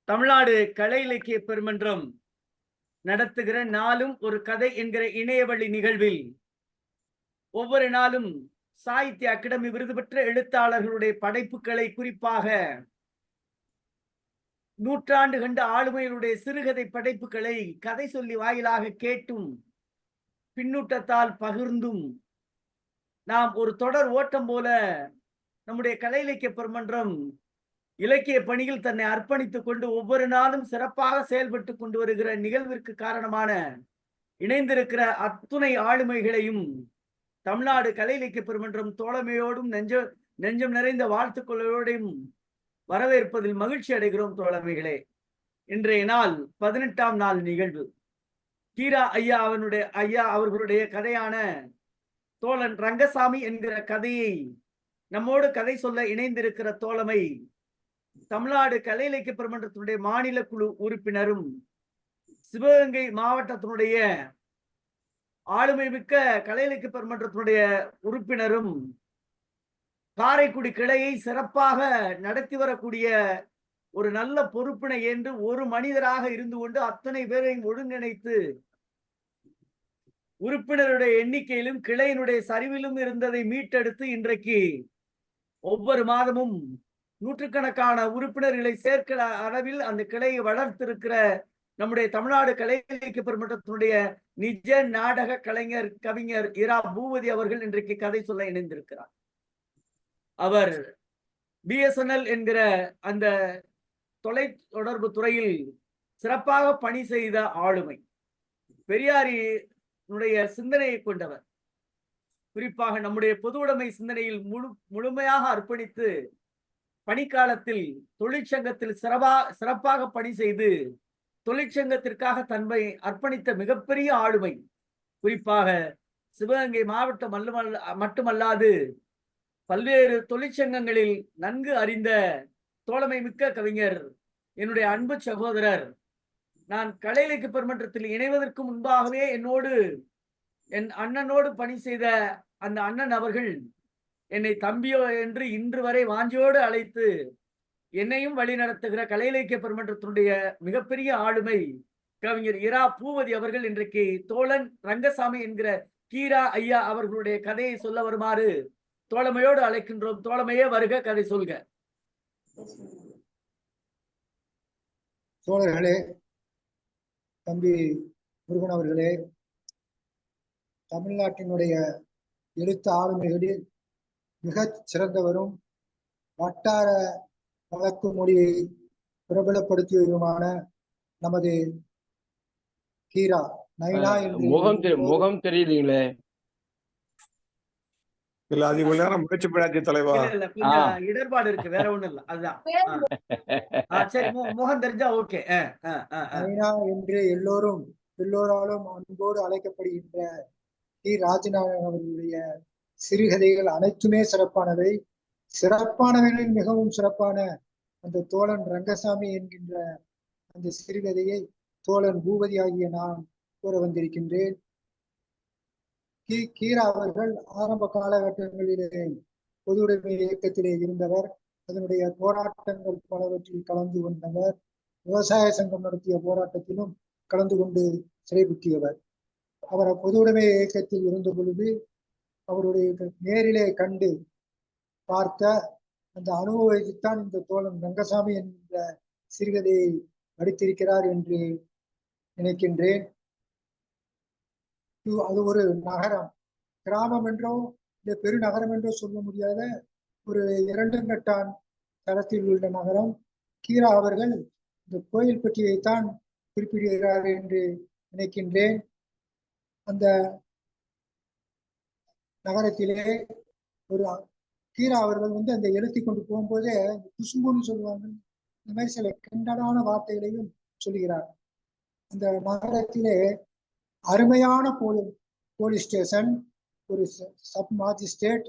தமிழ்நாடு கலை இலக்கிய பெருமன்றம் நடத்துகிற நாளும் ஒரு கதை என்கிற இணையவழி நிகழ்வில் ஒவ்வொரு நாளும் சாகித்ய அகாடமி விருது பெற்ற எழுத்தாளர்களுடைய படைப்புகளை, குறிப்பாக நூற்றாண்டு கண்ட ஆளுமைகளுடைய சிறுகதை படைப்புகளை கதை சொல்லி வாயிலாக கேட்டும் பின்னூட்டத்தால் பகிர்ந்தும் நாம் ஒரு தொடர் ஓட்டம் போல நம்முடைய கலை இலக்கிய பெருமன்றம் இலக்கிய பணியில் தன்னை அர்ப்பணித்துக் கொண்டு ஒவ்வொரு நாளும் சிறப்பாக செயல்பட்டு கொண்டு வருகிற நிகழ்விற்கு காரணமான இணைந்திருக்கிற அத்துணை ஆளுமைகளையும் தமிழ்நாடு கலை இலக்கிய பெருமன்றம் தோழமையோடும் நெஞ்சம் நிறைந்த வாழ்த்துக்களோடும் வரவேற்பதில் மகிழ்ச்சி அடைகிறோம். தோழமைகளே, இன்றைய நாள் 18ஆம் நாள் நிகழ்வு. கீரா ஐயா அவர்களுடைய கதையான தோழன் ரங்கசாமி என்கிற கதையை நம்மோடு கதை சொல்ல இணைந்திருக்கிற தோழமை தமிழ்நாடு கலை இலக்கிய பெருமன்றத்தினுடைய மாநில குழு உறுப்பினரும் சிவகங்கை மாவட்டத்தினுடைய ஆளுமை மிக்க கலை இலக்கிய பெருமன்றத்தினுடைய உறுப்பினரும் காரைக்குடி கிளையை சிறப்பாக நடத்தி வரக்கூடிய ஒரு நல்ல பொறுப்பினை என்று ஒரு மனிதராக இருந்து கொண்டு அத்தனை பேரையும் ஒருங்கிணைத்து உறுப்பினருடைய எண்ணிக்கையிலும் கிளையினுடைய சரிவிலும் இருந்ததை மீட்டெடுத்து இன்றைக்கு ஒவ்வொரு மாதமும் நூற்றுக்கணக்கான உறுப்பினர்களை சேர்க்கிற அளவில் அந்த கிளையை வளர்த்திருக்கிற நம்முடைய தமிழ்நாடு கலை இலக்கிய பெருமன்றத்தினுடைய நிஜ நாடக கலைஞர் கவிஞர் இரா பூபதி அவர்கள் இன்றைக்கு கதை சொல்ல இணைந்திருக்கிறார். அவர் BSNL என்கிற அந்த தொலை தொடர்பு துறையில் சிறப்பாக பணி செய்த ஆளுமை, பெரியாரினுடைய சிந்தனையை கொண்டவர். குறிப்பாக நம்முடைய பொது உடைமை சிந்தனையில் முழுமையாக அர்ப்பணித்து பணிக்காலத்தில் தொழிற்சங்கத்தில் சிறப்பாக பணி செய்து தொழிற்சங்கத்திற்காக தன்னை அர்ப்பணித்த மிகப்பெரிய ஆளுமை. குறிப்பாக சிவகங்கை மாவட்டம் மட்டுமல்லாது பல்வேறு தொழிற்சங்கங்களில் நன்கு அறிந்த தோழமை மிக்க கவிஞர், என்னுடைய அன்பு சகோதரர். நான் கலை இலக்கிய பெருமன்றத்தில் இணைவதற்கு முன்பாகவே என் அண்ணனோடு பணி செய்த அந்த அண்ணன் அவர்கள் என்னை தம்பியோ என்று இன்று வரை வாஞ்சியோடு அழைத்து என்னையும் வழி நடத்துகிற கலை இலக்கிய பெருமன்றத்தினுடைய மிகப்பெரிய ஆளுமை கவிஞர் இரா பூபதி அவர்கள் இன்றைக்கு தோழன் ரங்கசாமி என்கிற கீரா ஐயா அவர்களுடைய கதையை சொல்ல வருமாறு தோழமையோடு அழைக்கின்றோம். தோழமையே வருக, கதை சொல்க. தோழர்களே, தம்பி முருகன் அவர்களே, தமிழ்நாட்டினுடைய எழுத்து ஆளுமைகளில் மிகச் சிறந்தவரும் வட்டார வழக்கு மொழியை பிரபலப்படுத்தியவருமான நமது கீரா நைனா முகம் தெரியுதுங்களே. இல்ல, அது இவ்வளவு நேரம் முயற்சி பண்ணாச்சு தலைவா. கொஞ்சம் இடர்பாடு இருக்கு, வேற ஒண்ணும் இல்ல. அதுதான் சரி, முகம் தெரிஞ்சா ஓகே. நைனா என்று எல்லோராலும் அன்போடு அழைக்கப்படுகின்ற டி. ராஜநாதன் அவர்களுடைய சிறுகதைகள் அனைத்துமே சிறப்பானவை. சிறப்பானவர்களில் மிகவும் சிறப்பான அந்த தோழன் ரங்கசாமி என்கின்ற அந்த சிறுகதையை தோழன் பூபதி ஆகிய நான் கூற வந்திருக்கின்றேன். கீரா அவர்கள் ஆரம்ப காலகட்டங்களிலே பொது உடைமை இயக்கத்திலே இருந்தவர். அதனுடைய போராட்டங்கள் பலவற்றில் கலந்து கொண்டவர். விவசாய சங்கம் நடத்திய போராட்டத்திலும் கலந்து கொண்டு சிறைபிடித்தவர். அவர் பொது உடைமை இயக்கத்தில் இருந்த பொழுது அவருடைய நேரிலே கண்டு பார்த்த அந்த அனுபவத்தைத்தான் இந்த தோழன் ரங்கசாமி என்கின்ற சிறுகதையை நடித்திருக்கிறார் என்று நினைக்கின்றேன். அது ஒரு நகரம், கிராமம் என்றோ இந்த பெருநகரம் என்றோ சொல்ல முடியாத ஒரு 2 கட்டான் தளத்தில் உள்ள நகரம். கீரா அவர்கள் இந்த கோயில் பற்றியைத்தான் குறிப்பிடுகிறார் என்று நினைக்கின்றேன். அந்த நகரத்திலே ஒரு கீரா அவர்கள் அந்த எழுத்தி கொண்டு போகும்போதே குசும்புன்னு சொல்லுவாங்க, இந்த மாதிரி சில கிண்டலான வார்த்தைகளையும் சொல்லுகிறார். அந்த நகரத்திலே அருமையான போலீஸ் ஸ்டேஷன், ஒரு சப் மாஜிஸ்ட்ரேட்,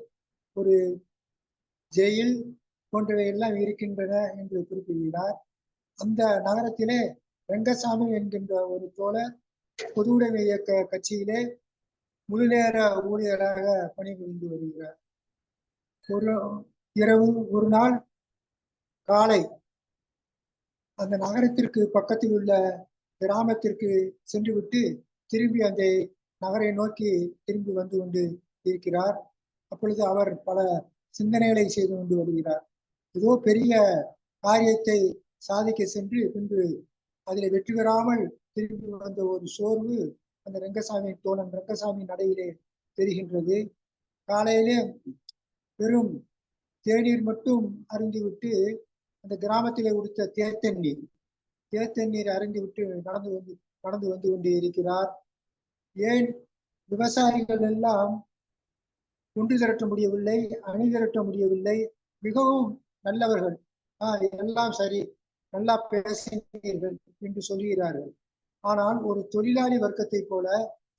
ஒரு ஜெயில் போன்றவை எல்லாம் இருக்கின்றன என்று குறிப்பிடுகிறார். அந்த நகரத்திலே ரங்கசாமி என்கின்ற ஒரு தோழர் பொது உடைமை இயக்க கட்சியிலே முழு நேர ஊழியராக பணிபுரிந்து வருகிறார். ஒரு நாள் காலை அந்த நகரத்திற்கு பக்கத்தில் உள்ள கிராமத்திற்கு சென்று விட்டு திரும்பி அந்த நகரை நோக்கி திரும்பி வந்து கொண்டு இருக்கிறார். அப்பொழுது அவர் பல சிந்தனைகளை செய்து கொண்டு வருகிறார். ஏதோ பெரிய காரியத்தை சாதிக்க சென்று பின்பு அதில் வெற்றி பெறாமல் திரும்பி வந்த ஒரு சோர்வு அந்த ரங்கசாமி தோழன் ரங்கசாமி நடையிலே தெரிகின்றது. காலையிலே வெறும் தேநீர் மட்டும் அருந்திவிட்டு அந்த கிராமத்திலே உடுத்த தேத்தண்ணீர் அருந்திவிட்டு நடந்து வந்து கொண்டு இருக்கிறார். ஏன் விவசாயிகள் எல்லாம் ஒன்று திரட்ட முடியவில்லை, அணி திரட்ட முடியவில்லை. மிகவும் நல்லவர்கள், எல்லாம் சரி, நல்லா பேசினீர்கள் என்று சொல்கிறார்கள். ஆனால் ஒரு தொழிலாளி வர்க்கத்தை போல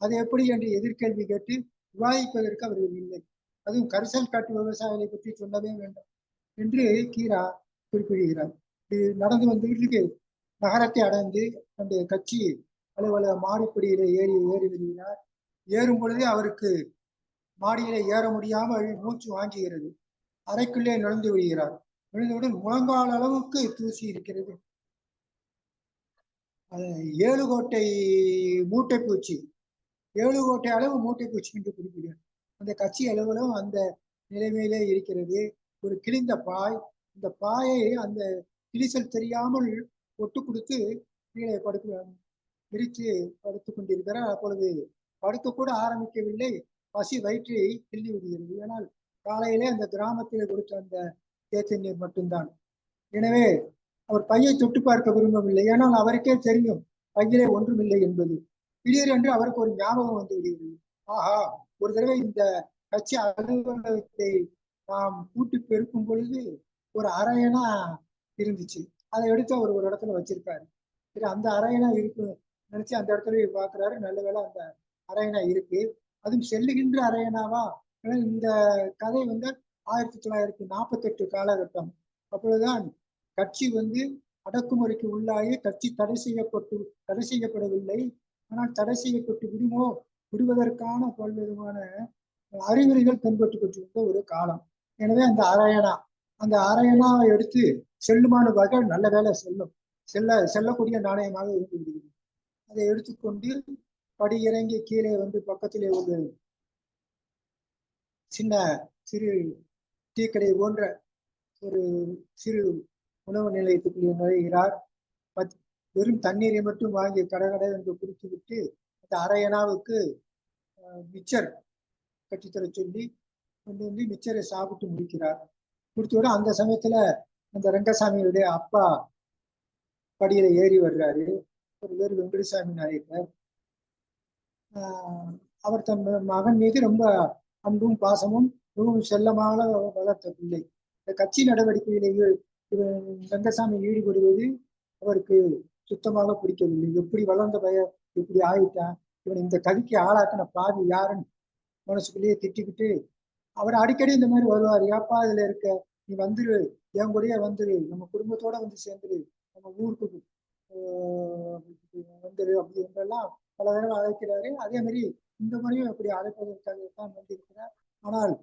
அது எப்படி என்று எதிர்கேள்வி கேட்டு விவாதிப்பதற்கு அவர்கள் இல்லை. அதுவும் கரிசல் காட்டு விவசாயிகளை பற்றி சொல்லவே வேண்டும் என்று கீரா குறிப்பிடுகிறார். இது நடந்து வந்துவிட்டு நகரத்தை அடைந்து அந்த கட்சி அலுவலக மாடிப்படியில ஏறி வருகிறார். ஏறும் பொழுதே அவருக்கு மாடியில ஏற முடியாமல் மூச்சு வாங்குகிறது. அறைக்குள்ளே நுழைந்து விடுகிறார். நுழைந்தவுடன் முழங்கால் அளவுக்கு தூசி இருக்கிறது. 7 கோட்டை மூட்டைப்பூச்சி, 7 கோட்டை அளவு மூட்டைப்பூச்சி என்று குறிப்பிடுகிறார். அந்த கட்சி அலுவலகம் அந்த நிலைமையிலே இருக்கிறது. ஒரு கிழிந்த பாய், இந்த பாயை அந்த கிழிசல் தெரியாமல் ஒட்டு கொடுத்து கீழே விரித்து படுத்துக் கொண்டிருக்கிறார். அப்பொழுது படுக்க கூட ஆரம்பிக்கவில்லை, பசி வயிற்றை கிள்ளி விடுகிறது. ஆனால் காலையிலே அந்த கிராமத்திலே கொடுத்த அந்த தேத்தண்ணீர் மட்டும்தான். எனவே அவர் பையை தொட்டு பார்க்க விரும்பவில்லை. ஆனால் அவருக்கே தெரியும் பையிலே ஒன்றுமில்லை என்பது. திடீரென்று அவருக்கு ஒரு ஞாபகம் வந்து விடுகிறது. ஆஹா, ஒரு தடவை இந்த கட்சி அலுவலகத்தை நாம் கூட்டி பெருக்கும் பொழுது ஒரு அரையணா இருந்துச்சு, அதை எடுத்து அவர் ஒரு இடத்துல வச்சிருக்காரு. சரி, அந்த அரையணா இருக்கு நினைச்சு அந்த இடத்துல பாக்குறாரு. நல்ல வேளை அந்த அரையணா இருக்கு. அதுவும் செல்லுகின்ற அரையணாவா? இந்த கதை 1948 காலகட்டம். அப்பொழுதுதான் கட்சி அடக்குமுறைக்கு உள்ளாகி கட்சி தடை செய்யப்படவில்லை. ஆனால் தடை செய்யப்பட்டு விடுவதற்கான பல்வேறுமான அறிகுறிகள் தென்பட்டு கொண்டிருந்த ஒரு காலம். எனவே அந்த அரையணாவை எடுத்து செல்லுமான வகை நல்ல வேலை செல்லக்கூடிய நாணயமாக இருந்து விடுகிறது. அதை எடுத்துக்கொண்டு படி இறங்கி கீழே பக்கத்திலே ஒரு சிறு டீக்கடை போன்ற ஒரு சிறு உணவு நிலையத்துக்குள்ளே நுழைகிறார். வெறும் தண்ணீரை மட்டும் வாங்கி கடை என்று குடித்து விட்டு அந்த அரையணாவுக்கு மிச்சர் கட்டித்தர சொல்லி கொண்டு மிச்சரை சாப்பிட்டு முடிக்கிறார். முடித்தோட அந்த சமயத்துல அந்த ரங்கசாமியுடைய அப்பா படியில ஏறி வர்றாரு. ஒரு பேர் வெங்கடசாமி நாயக்கர். அவர் தன் மகன் மீது ரொம்ப அன்பும் பாசமும் மிகவும் செல்லமாக வளர்த்த பிள்ளை. இந்த கட்சி நடவடிக்கையிலேயே ரங்கசாமி ஈடுபடுவது அவருக்கு சுத்தமாக பிடிக்கவில்லை. எப்படி வளர்ந்த பையன் இப்படி ஆயிட்டான், இவன் இந்த கதிக்கு ஆளாக்கின பாதி யாருன்னு மனசுக்குள்ளேயே திட்டிக்கிட்டு அவர் அடிக்கடி இந்த மாதிரி வருவார். ஏப்பா இதுல இருக்க, நீ வந்துரு, என் கூடயே வந்துரு, நம்ம குடும்பத்தோட சேர்ந்துரு, நம்ம ஊருக்கு வந்துரு அப்படி என்றெல்லாம் பல தடவை அழைக்கிறாரு. அதே மாதிரி இந்த முறையும் அப்படி அழைப்பதற்காகத்தான் வந்திருக்கிறார். ஆனால்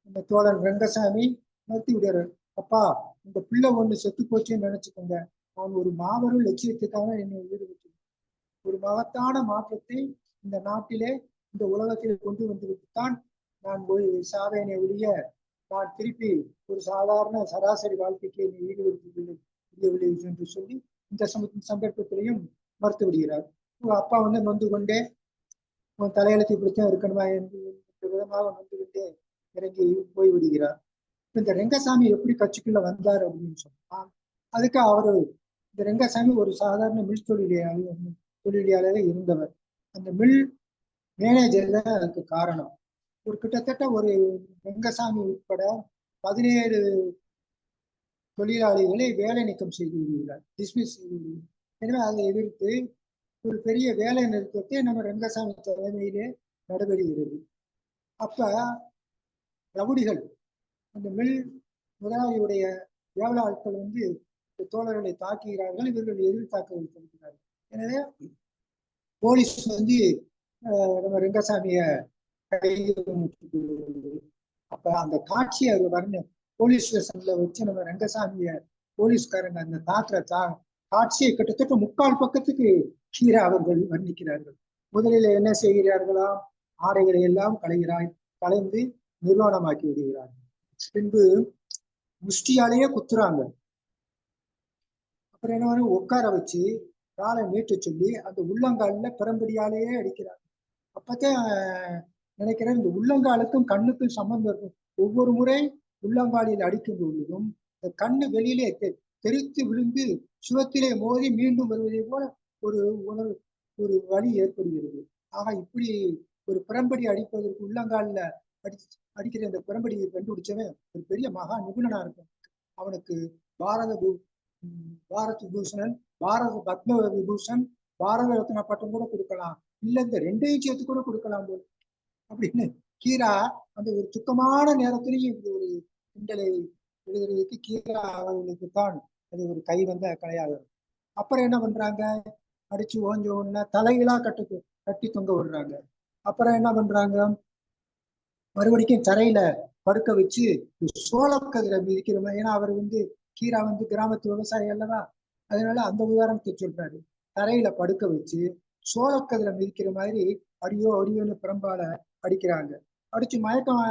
இந்த தோழர் ரங்கசாமி நிறுத்தி விடுறாரு. அப்பா, இந்த பிள்ளை ஒண்ணு செத்து போச்சுன்னு நினைச்சுக்கோங்க, நான் ஒரு மாபெரும் லட்சியத்துக்காக என்னை ஈடுபட்டு ஒரு மகத்தான மாற்றத்தை இந்த நாட்டிலே இந்த உலகத்தில் கொண்டு வந்துவிட்டுத்தான் நான் போய் சாவேனை ஒழிய நான் திருப்பி ஒரு சாதாரண சராசரி வாழ்க்கைக்கு என்னை ஈடுபடுத்தவில்லை என்று சொல்லி இந்த சந்தர்ப்பத்திலையும் மறுத்து விடுகிறார். அப்பா நொந்து கொண்டே உன் தலையெழுத்து இப்படித்தான் இருக்கணுமா என்று விதமாக நொந்து கொண்டே இறங்கி போய்விடுகிறார். இந்த ரெங்கசாமி எப்படி கட்சிக்குள்ள வந்தார் அப்படின்னு சொன்னா, அதுக்கு அவரு இந்த ரெங்கசாமி ஒரு சாதாரண மில் தொழிலாளியாக இருந்தவர். அந்த மில் மேனேஜர் தான் அதுக்கு காரணம். ஒரு கிட்டத்தட்ட ஒரு ரெங்கசாமி உட்பட 17 தொழிலாளிகளை வேலை நீக்கம் செய்து விடுகிறார், டிஸ்மிஸ் செய்து விடுகிறார். எனவே அதை எதிர்த்து ஒரு பெரிய வேலை நிறுத்தத்தை நம்ம ரங்கசாமி தலைமையிலே நடைபெறுகிறது. அப்ப ரவுடிகள், அந்த மில் முதலாளியுடைய ஏவல ஆட்கள் தோழர்களை தாக்குகிறார்கள். இவர்கள் எதிர்த்தாக்க வைத்திருக்கிறார்கள். எனவே போலீஸ் நம்ம ரங்கசாமிய கைது. அப்ப அந்த காட்சியை வரணும். போலீஸ் ஸ்டேஷன்ல வச்சு நம்ம ரங்கசாமிய போலீஸ்காரங்க அந்த தாக்குற காட்சியை கிட்டத்தட்ட 3/4 பக்கத்துக்கு கீரா அவர்கள் வர்ணிக்கிறார்கள். முதலில் என்ன செய்கிறார்களாம்? ஆடைகளை எல்லாம் களைந்து நிர்வாணமாக்கி விடுகிறார்கள். பின்பு முஷ்டியாலேயே குத்துறாங்க. அப்புறம் என்ன உட்கார வச்சு காலை நீட்ட சொல்லி அந்த உள்ளங்காலில் பிறம்படியாலேயே அடிக்கிறாங்க. அப்பதான் நினைக்கிறேன், இந்த உள்ளங்காலுக்கும் கண்ணுக்கும் சம்பந்தம் இருக்கும். ஒவ்வொரு முறை உள்ளங்காலில் அடிக்கும் பொழுதும் இந்த கண்ணு வெளியிலே தெரித்து விழுந்து சுவத்திலே மோதி மீண்டும் வருவதை போல ஒரு வழி ஏற்படுகிறது. ஆக இப்படி ஒரு பிறம்படி அடிப்பதற்கு உள்ளங்காலில் அடிக்கிற இந்த பிறம்படியை கண்டுபிடிச்சவன் ஒரு பெரிய மகா நிபுணனா இருக்கும். அவனுக்கு பாரத விபூஷணன், பாரத பத்ம விபூஷன், பாரத ரத்னா பட்டம் கூட கொடுக்கலாம், இல்ல இந்த 2ஐயும் சேர்த்து கூட கொடுக்கலாம் போல அப்படின்னு கீரா அந்த ஒரு துக்கமான நேரத்திலையும் இப்படி ஒரு கிண்டலை எழுதுறதுக்கு கீரா அவர்களுக்கு தான் அது ஒரு கை வந்த கலையாக. அப்புறம் என்ன பண்றாங்க? அடிச்சு ஓஞ்ச உடனே தலைகளா கட்டி தொங்க விடுறாங்க. அப்புறம் என்ன பண்றாங்க? மறுபடிக்கும் தரையில படுக்க வச்சு சோளக்கதிரை மிதிக்கிற மாதிரி. ஏன்னா அவர் கீரா கிராமத்து விவசாயி அல்லவா, அதனால அந்த உதாரணத்தை சொல்றாரு. தரையில படுக்க வச்சு சோளக்கதிரை மிதிக்கிற மாதிரி அடியோ அடியோன்னு பிரம்பால அடிக்கிறாங்க. அடிச்சு மயக்கம்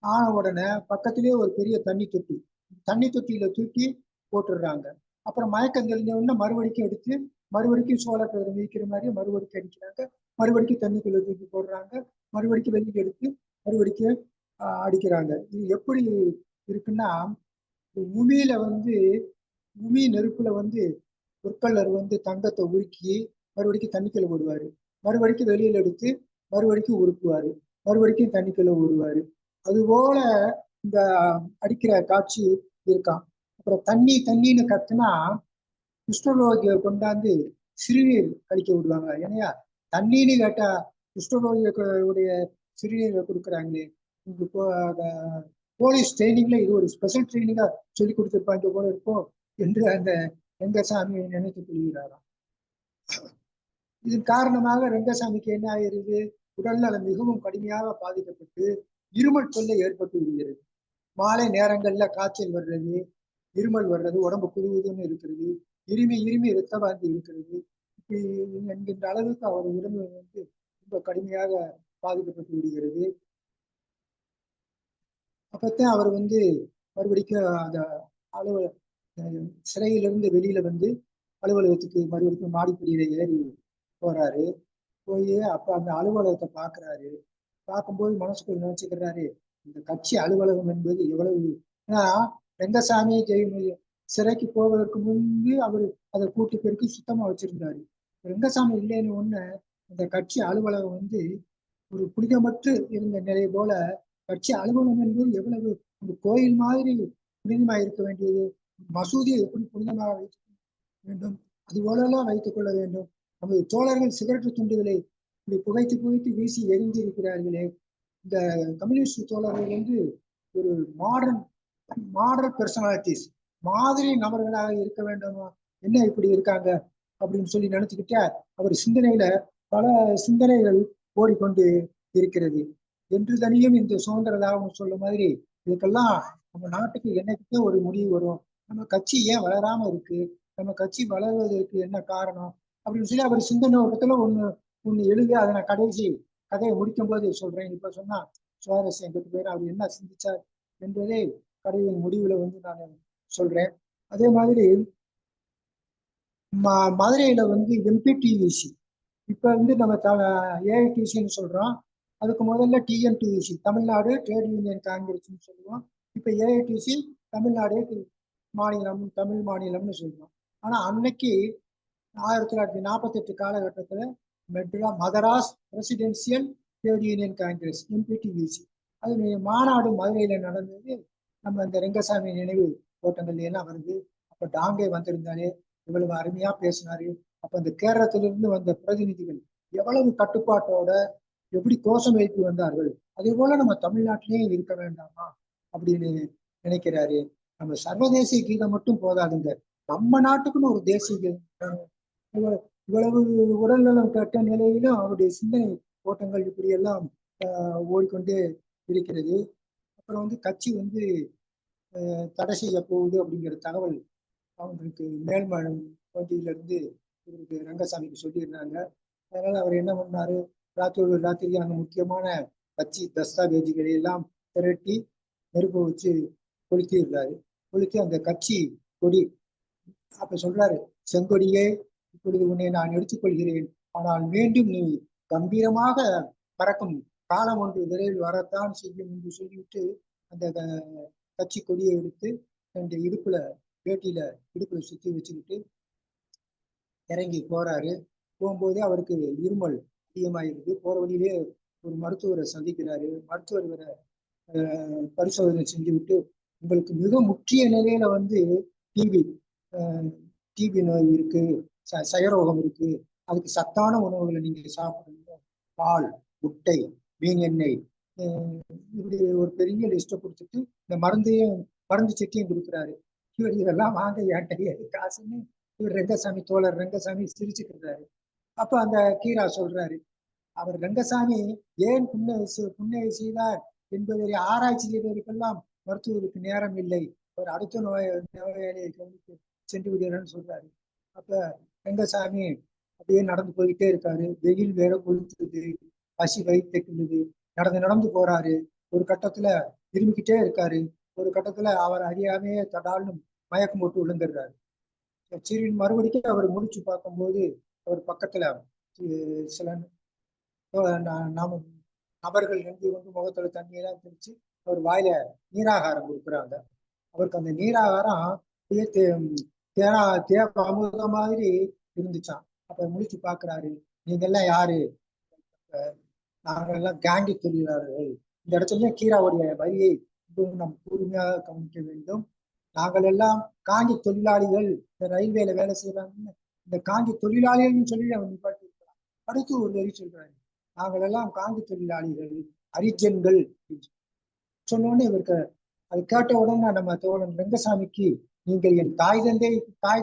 ஆன உடனே பக்கத்திலேயே ஒரு பெரிய தண்ணி தொட்டியில தூக்கி போட்டுடுறாங்க. அப்புறம் மயக்கம் தெளிஞ்ச உடனே மறுபடிக்கும் எடுத்து மறுபடிக்கும் சோளக்கதிரை மிதிக்கிற மாதிரி மறுபடிக்கும் அடிக்கிறாங்க. மறுபடிக்கும் தண்ணிக்குள்ள தூக்கி போடுறாங்க. மறுபடிக்கும் வெளியே எடுத்து மறுபடிக்கும் அடிக்கிறாங்க. இது எப்படி இருக்குன்னா, உமியில உமி நெருப்புல பொற்கல்லர் தங்கத்தை உருக்கி மறுபடிக்கும் தண்ணிக்குள்ள போடுவாரு, மறுபடிக்கும் வெளியில எடுத்து மறுபடிக்கும் உருக்குவாரு, மறுபடிக்கும் தண்ணிக்குள்ள ஓடுவாரு. அது போல இந்த அடிக்கிற காட்சி இருக்கான். அப்புறம் தண்ணின்னு கத்துனா குஷ்டரோகிய கொண்டாந்து சிறுநீர் கழிக்க விடுவாங்க. ஏன்னா தண்ணின்னு கேட்டா குஷ்டரோகியுடைய சிறுநீரை கொடுக்குறாங்களே, போலீஸ் ட்ரைனிங்ல இது ஒரு ஸ்பெஷல் ட்ரைனிங்கா சொல்லி கொடுத்துருப்பாங்க போல இருக்கும் என்று அந்த ரெங்கசாமி நினைத்து கொள்கிறாராம். இதன் காரணமாக ரெங்கசாமிக்கு என்ன ஆகிறது? உடல்நலம் மிகவும் கடுமையாக பாதிக்கப்பட்டு இருமல் தொல்லை ஏற்பட்டு விடுகிறது. மாலை நேரங்கள்ல காய்ச்சல் வர்றது, இருமல் வர்றது, உடம்பு குழுவுதுன்னு இருக்கிறது, இருமி இரத்த வாந்தி இருக்கிறது. இப்படி என்கின்ற அளவுக்கு அவர் உடம்பு ரொம்ப கடுமையாக பாதிக்கப்பட்டு விடுகிறது. அப்பத்தான் அவர் மறுபடிக்கும் அந்த சிறையிலிருந்து வெளியில அலுவலகத்துக்கு மறுபடிக்கும் மாடிப்படியில ஏறி போறாரு. போய் அப்ப அந்த அலுவலகத்தை பாக்குறாரு. பார்க்கும்போது மனசுக்குள்ள நினைச்சுக்கிறாரு, இந்த கட்சி அலுவலகம் என்பது எவ்வளவு. ஏன்னா ரெங்கசாமி சிறைக்கு போவதற்கு முன்பு அவர் அதை கூட்டி பெருக்கி சுத்தமா வச்சிருந்தாரு. ரெங்கசாமி இல்லைன்னு ஒண்ணு அந்த கட்சி அலுவலகம் ஒரு புனிதமற்று இருந்த நிலை போல கட்சி அலுவலகம் என்பது எவ்வளவு ஒரு கோயில் மாதிரி புனிதமா இருக்க வேண்டியது. மசூதியை எப்படி புனிதமாக வைத்துக் வேண்டும், அது போலெல்லாம் வைத்துக் கொள்ள வேண்டும். நமது தோழர்கள் சிகரெட்டு துண்டுகளை இப்படி புகைத்து வீசி எரிந்திருக்கிறார்களே. இந்த கம்யூனிஸ்ட் தோழர்கள் ஒரு மாடர்ன் பெர்சனாலிட்டிஸ் மாதிரி நபர்களாக இருக்க வேண்டுமா, என்ன இப்படி இருக்காங்க அப்படின்னு சொல்லி நினைச்சுக்கிட்ட அவர் சிந்தனையில பல சிந்தனைகள் ஓடிக்கொண்டு இருக்கிறது. என்று தனியும் இந்த சுதந்திரதாகவும் சொல்ல மாதிரி இதுக்கெல்லாம் நம்ம நாட்டுக்கு என்னைக்கே ஒரு முடிவு வரும். நம்ம கட்சி ஏன் வளராம இருக்கு, நம்ம கட்சி வளர்வதற்கு என்ன காரணம் அப்படின்னு சொல்லி அவர் சிந்தனை ஓட்டத்துல ஒண்ணு எழுதி அதை நான் கடைசி கதையை முடிக்கும் போது சொல்றேன். இப்ப சொன்னா சுவாரஸ்யம் கெட்டு போயிடும். அவர் என்ன சிந்திச்சார் என்பதை கதையின் முடிவுல நான் சொல்றேன். அதே மாதிரி மதுரையில எம்பிடிவிசி இப்ப நம்ம ஏஐடிசின்னு சொல்றோம். அதுக்கு முதல்ல டிஎன்டியூசி, தமிழ்நாடு ட்ரேட் யூனியன் காங்கிரஸ்ன்னு சொல்லுவோம். இப்ப ஏஐடிசி தமிழ்நாடு மாநிலம், தமிழ் மாநிலம்னு சொல்லுவோம். ஆனா அன்னைக்கு 1948 காலகட்டத்துல Madras presidential trade union congress எம்பிடிவிசி அது மாநாடு மதுரையில நடந்தது. நம்ம இந்த ரெங்கசாமி நினைவு ஓட்டங்கள்ல எல்லாம் வருது. அப்ப டாங்கே வந்திருந்தாலே இவ்வளவு அருமையா பேசினாரு. அப்ப இந்த கேரளத்திலிருந்து வந்த பிரதிநிதிகள் எவ்வளவு கட்டுப்பாட்டோட எப்படி கோஷம் எழுப்பி வந்தார்கள். அதே போல நம்ம தமிழ்நாட்டிலேயே இருக்க வேண்டாமா அப்படின்னு நினைக்கிறாரு. நம்ம சர்வதேசிய கீதம் மட்டும் போதாதுங்க, நம்ம நாட்டுக்குன்னு ஒரு தேசிய கீதம். இவ்வளவு உடல்நலம் கெட்ட நிலையிலும் அவருடைய சிந்தனை ஓட்டங்கள் இப்படி எல்லாம் ஓடிக்கொண்டே இருக்கிறது. அப்புறம் கட்சி தடை செய்ய போகுது அப்படிங்கிற தகவல் அவங்களுக்கு மேல்மலம் பகுதியிலிருந்து இவருக்கு ரங்கசாமிக்கு சொல்லியிருந்தாங்க. அதனால அவர் என்ன பண்ணாரு, ராத்திரி அந்த முக்கியமான கட்சி தஸ்தாவேஜுகளை எல்லாம் திரட்டி நெருப்பு வச்சு கொளுத்திடுறாரு. கொளுத்தி அந்த கட்சி கொடி அப்ப சொல்றாரு, செங்கொடியே, இப்பொழுது உன்னை நான் எடுத்துக்கொள்கிறேன், ஆனால் மீண்டும் நீ கம்பீரமாக பறக்கும் காலம் ஒன்று விரைவில் வரத்தான் செய்யும் என்று சொல்லிவிட்டு அந்த கட்சி கொடியை எடுத்து தன் வேட்டியில இடுப்புல சுத்தி வச்சுக்கிட்டு இறங்கி போறாரு. போகும்போதே அவருக்கு இருமல் அதிகமாயிருக்கு. போற வழியிலே ஒரு மருத்துவரை சந்திக்கிறாரு. மருத்துவர் இவரை பரிசோதனை செஞ்சு விட்டு, உங்களுக்கு மிக முக்கிய நிலையில வந்து டிபி டிபி நோய் இருக்கு, சயரோகம் இருக்கு, அதுக்கு சத்தான உணவுகளை நீங்க சாப்பிடணும், பால், முட்டை, மீன் எண்ணெய், இப்படி ஒரு பெரிய லிஸ்ட்டை கொடுத்துட்டு இந்த மருந்து சட்டியும் கொடுக்குறாரு. இவர் இதெல்லாம் வாங்க ஏன்டைய காசுன்னு இவர் தோழர் ரங்கசாமி சிரிச்சுக்கிறாரு. அப்ப அந்த கீரா சொல்றாரு, அவர் ரங்கசாமி ஏன் புண்ணிய செய்தார் என்பதை ஆராய்ச்சி செய்வதற்கெல்லாம் மருத்துவருக்கு நேரம் இல்லை, அவர் அடுத்த நோயாளியை கவனித்து சென்று விடுகிறான்னு சொல்றாரு. அப்ப ரங்கசாமி அப்படியே நடந்து போயிட்டே இருக்காரு. வெயில் வேற கொளுத்துது, பசி வயிற்றுது, நடந்து போறாரு. ஒரு கட்டத்துல இருமிக்கிட்டே இருக்காரு. ஒரு கட்டத்துல அவர் அறியாமையே தடால்னு மயக்கம் போட்டு விழுந்துடுறாரு. சரி, மறுபடியும் அவர் முடிச்சு பார்க்கும்போது அவர் பக்கத்துல சில நபர்கள் நின்று கொண்டு முகத்துல தண்ணியெல்லாம் தெளிச்சு அவர் வாயில நீராகாரம் கொடுக்குறாங்க. அவருக்கு அந்த நீராகாரம் அமுத மாதிரி இருந்துச்சான். அப்ப முடிச்சு பாக்குறாரு, நீங்க எல்லாம் யாரு? நாங்கெல்லாம் காங்கி தொழிலாளர்கள். இந்த இடத்துல கீராவுடைய வரியை நாம் கூர்மையாக கவனிக்க வேண்டும். நாங்கள் எல்லாம் காங்கி தொழிலாளிகள், இந்த ரயில்வேல வேலை செய்யறாங்கன்னு இந்த காங்கி தொழிலாளிகள்னு சொல்லி அவர் நிப்பாட்டிருக்கிறார். அடுத்து ஒரு வரி சொல்றாரு, நாங்கள் எல்லாம் காங்கி தொழிலாளிகள், அரிஜன்கள் சொன்னோடனே இவருக்கு அது கேட்ட உடனே நம்ம தோழன் ரங்கசாமிக்கு, நீங்கள் என் தாய்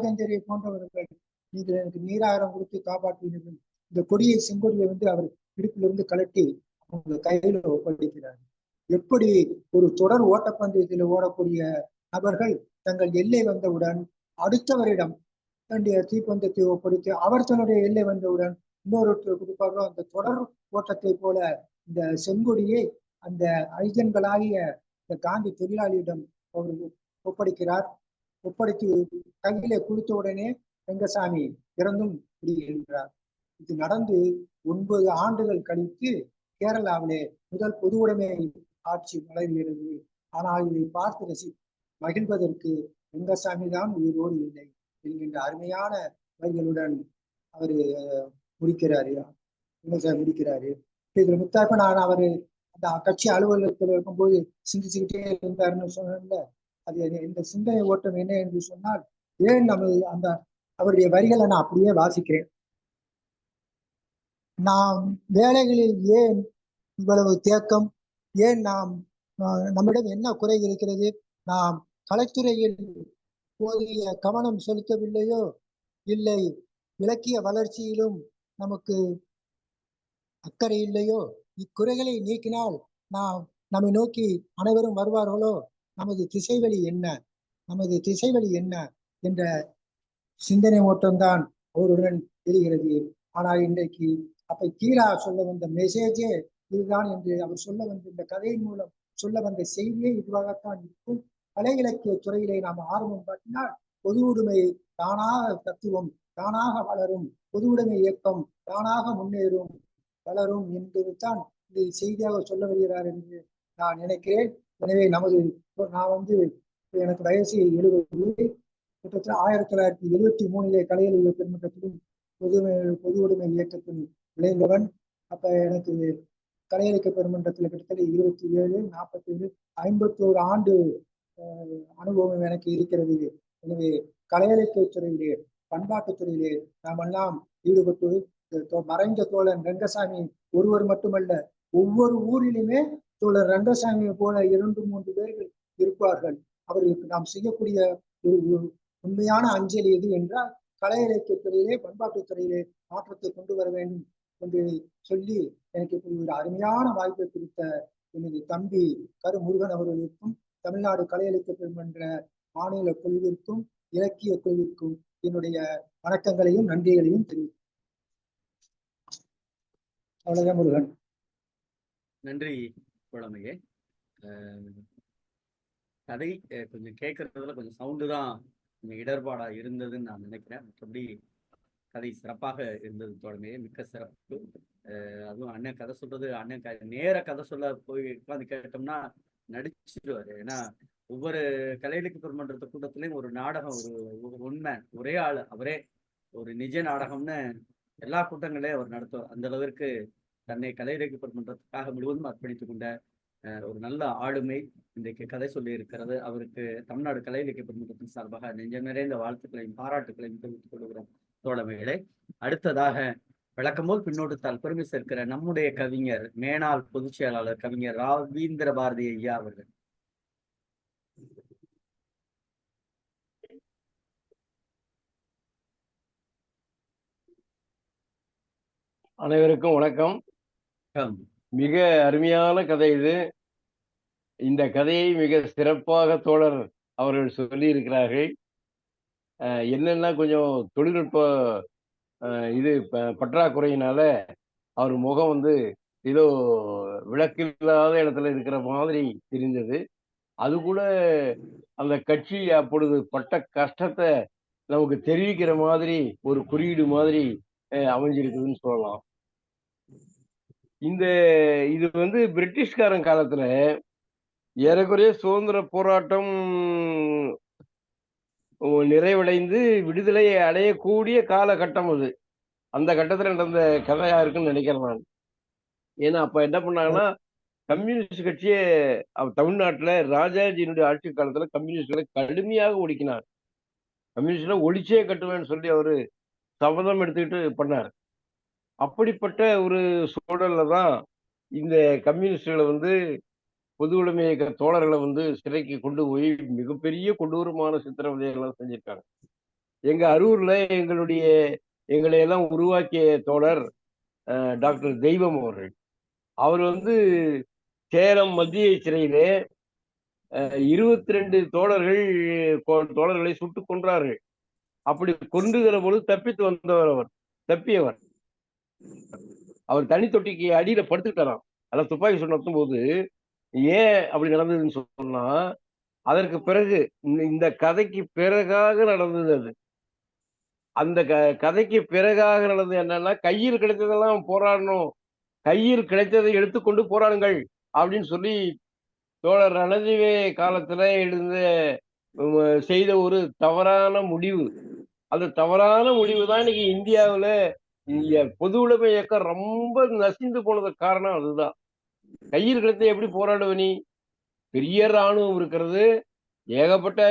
தந்தையை போன்றவர்கள், நீங்கள் எனக்கு நீராகாரம் கொடுத்து காப்பாற்றினீர்கள். இந்த செங்கொடியை வந்து அவர் இடுப்பிலிருந்து கலட்டி அவங்க கையில ஒப்படைக்கிறார். எப்படி ஒரு தொடர் ஓட்டப்பந்தயத்தில் ஓடக்கூடிய நபர்கள் தங்கள் எல்லை வந்தவுடன் அடுத்தவரிடம் தன்னுடைய தீப்பந்தத்தை ஒப்படைத்து அவர் தன்னுடைய எல்லை வந்தவுடன் இன்னொருத்தர் கொடுப்பார்களோ, அந்த தொடர் ஓட்டத்தை போல இந்த செங்கொடியை அந்த ஐஜன்களாகிய இந்த காந்தி தொழிலாளியிடம் அவர் ஒப்படைக்கிறார். ஒப்படைத்து கையிலே கொடுத்த உடனே ரங்கசாமி இறந்தும் விடுகின்றார். இது நடந்து 9 ஆண்டுகள் கழித்து கேரளாவிலே முதல் பொது உடைமை ஆட்சி மலர்கிறது. ஆனால் இதை பார்த்து மகிழ்வதற்கு ரங்கசாமி தான் உயிரோடு இல்லை என்கின்ற அருமையான வரிகளுடன் அவரு முடிக்கிறாரு. இதுல முத்தாப்ப நான் அவரு அந்த கட்சி அலுவலகத்தில் இருக்கும்போது சிந்திச்சுக்கிட்டே இருந்தாருன்னு சொன்ன, அது இந்த சிந்தனை ஓட்டம் என்ன என்று சொன்னால், ஏன் நம்ம அந்த அவருடைய வரிகளை நான் அப்படியே வாசிக்கிறேன். நாம் வேலைகளில் ஏன் இவ்வளவு தேக்கம், ஏன் நம்மிடம் என்ன குறை இருக்கிறது, நாம் கலைத்துறையில் போதிய கவனம் செலுத்தவில்லையோ, இல்லை இலக்கிய வளர்ச்சியிலும் நமக்கு அக்கறை இல்லையோ, இக்குறைகளை நீக்கினால் நம்மை நோக்கி அனைவரும் வருவார்களோ, நமது திசைவழி என்ன என்ற சிந்தனை ஓட்டம்தான் அவருடன் எழுகிறது. ஆனால் இன்றைக்கு அப்ப கீரா சொல்ல வந்த மெசேஜே இதுதான் என்று அவர் சொல்ல வந்த இந்த கதையின் மூலம் சொல்ல வந்த செய்தியே இதுவாகத்தான் இருக்கும். கலை இலக்கிய துறையிலே நாம் ஆர்வம் காட்டினால் பொது உடைமை தானாக தத்துவம் தானாக வளரும், பொது உடைமை இயக்கம் தானாக முன்னேறும், வளரும் என்பதுதான் இது செய்தியாக சொல்ல வருகிறார் என்று நான் நினைக்கிறேன். எனவே நான் வந்து எனக்கு வயசு 70, கிட்டத்தட்ட 1973 கலை இலக்கிய பெருமன்றத்திலும் பொது உடைமை இயக்கத்தில் விளைந்தவன். அப்ப எனக்கு கலை இலக்கிய பெருமன்றத்தில் கிட்டத்தட்ட 27, 47, 51 ஆண்டு அனுபவம் எனக்கு இருக்கிறது. எனவே கலை இலக்கிய துறையிலே, பண்பாட்டுத் துறையிலே நாம் எல்லாம் ஈடுபட்டு மறைந்த தோழன் ரங்கசாமி ஒருவர் மட்டுமல்ல, ஒவ்வொரு ஊரிலுமே தோழர் ரங்கசாமியை போல 2-3 பேர்கள் இருப்பார்கள். அவர்களுக்கு நாம் செய்யக்கூடிய ஒரு உண்மையான அஞ்சலி எது என்றால், கலை இலக்கிய துறையிலே, பண்பாட்டுத் துறையிலே மாற்றத்தை கொண்டு வர வேண்டும் என்று சொல்லி எனக்கு இப்படி ஒரு அருமையான வாய்ப்பை கொடுத்த எனது தம்பி கரு முருகன் அவர்களுக்கும், தமிழ்நாடு கலை இலக்கிய பெருமன்ற மாநில குழுவிற்கும், இலக்கிய குழுவிற்கும் என்னுடைய வணக்கங்களையும் நன்றிகளையும் தெரிவிக்கிறேன். அவ்வளவுதான் முருகன். நன்றி குழந்தையே. கதை கொஞ்சம் கேட்கறதுல கொஞ்சம் சவுண்டு தான் கொஞ்சம் இடர்பாடா இருந்ததுன்னு நான் நினைக்கிறேன். மற்றபடி கதை சிறப்பாக இருந்தது தோழமையே, மிக்க சிறப்பு. அதுவும் அண்ணன் கதை சொல்றது, அண்ணன் நேர கதை சொல்ல போய் உட்காந்து கேட்டோம்னா நடிச்சிருவாரு. ஏன்னா ஒவ்வொரு கலை இலக்கிய பெருமன்றத்து கூட்டத்திலையும் ஒரு நாடகம், ஒரு உண்மை ஒரே ஆள் அவரே ஒரு நிஜ நாடகம்னு எல்லா கூட்டங்களையும் அவர் நடத்துவார். அந்த அளவிற்கு தன்னை கலை இலக்கிய பெருமன்றத்துக்காக முழுவதும் அர்ப்பணித்துக் கொண்ட ஒரு நல்ல ஆளுமை இன்றைக்கு கதை சொல்லி இருக்கிறது. அவருக்கு தமிழ்நாடு கலை இலக்கிய பெருமன்றத்தின் சார்பாக நெஞ்ச நிறைந்த வாழ்த்துக்களையும் பாராட்டுகளையும் தெரிவித்துக் கொள்கிறோம் தோழமைகளே. அடுத்ததாக வழக்கம்போல் பின்னோட்டத்தால் பெருமை சேர்க்கிற நம்முடைய கவிஞர், மேனாள் பொதுச் செயலாளர் கவிஞர் ரவீந்திர பாரதி ஐயா அவர்கள். அனைவருக்கும் வணக்கம். மிக அருமையான கதை இது. இந்த கதையை மிக சிறப்பாக தோழர் அவர்கள் சொல்லி இருக்கிறார்கள். என்னன்னா கொஞ்சம் தொழில்நுட்ப இது பற்றாக்குறையினால அவர் முகம் வந்து ஏதோ விளக்கில்லாத இடத்துல இருக்கிற மாதிரி தெரிந்தது. அது கூட அந்த கட்சி அப்பொழுது பட்ட கஷ்டத்தை நமக்கு தெரிவிக்கிற மாதிரி ஒரு குறியீடு மாதிரி அமைஞ்சிருக்குதுன்னு சொல்லலாம். இது வந்து பிரிட்டிஷ்காரன் காலத்துல ஏறக்குறைய சுதந்திர போராட்டம் நிறைவடைந்து விடுதலையை அடையக்கூடிய காலகட்டம் அது. அந்த கட்டத்துல நடந்த கதையா இருக்குன்னு நினைக்கிறேன் நான். ஏன்னா அப்ப என்ன பண்ணாங்கன்னா, கம்யூனிஸ்ட் கட்சியே தமிழ்நாட்டுல ராஜாஜியினுடைய ஆட்சி காலத்துல கம்யூனிஸ்ட்களை கடுமையாக ஒடுக்கினார். கம்யூனிஸ்ட்ல ஒழிச்சே கட்டுவேன்னு சொல்லி அவரு சபதம் எடுத்துக்கிட்டு பண்ணார். அப்படிப்பட்ட ஒரு சூழல்ல தான் இந்த கம்யூனிஸ்டுகளை வந்து பொது உடைமை இயக்க தோழர்களை வந்து சிறைக்கு கொண்டு போய் மிகப்பெரிய கொடூரமான சித்திரவதைகள்லாம் செஞ்சிருக்காங்க. எங்க அரூர்ல எங்களை எல்லாம் உருவாக்கிய தோழர் டாக்டர் தெய்வம் அவர்கள். அவர் வந்து சேலம் மத்திய சிறையிலே 22 தோழர்களை சுட்டுக் கொன்றார்கள். அப்படி கொன்றுகிற பொழுது தப்பித்து வந்தவர் தப்பியவர். அவர் தனி தொட்டிக்கு அடியில படுத்துக்கிட்டாராம். அதான் துப்பாக்கி சூடு நடத்தும் போது ஏன் அப்படி நடந்ததுன்னு சொன்னா, அதற்கு பிறகு இந்த கதைக்கு பிறகாக நடந்தது அது. அந்த கதைக்கு பிறகாக நடந்தது என்னன்னா, கையில் கிடைத்ததெல்லாம் போராடணும், கையில் கிடைத்ததை எடுத்துக்கொண்டு போராடுங்கள் அப்படின்னு சொல்லி தோழர் ரணஜீவே காலத்துல செய்த ஒரு தவறான முடிவு. அந்த தவறான முடிவு தான் இன்னைக்கு இந்தியாவுல பொது உடைமை இயக்கம் ரொம்ப நசிந்து போனதுக்கு காரணம் அதுதான். கையில் கிடைத்த எப்படி போராடுவ நீ? பெரிய ராணுவம் இருக்கிறது, ஏகப்பட்ட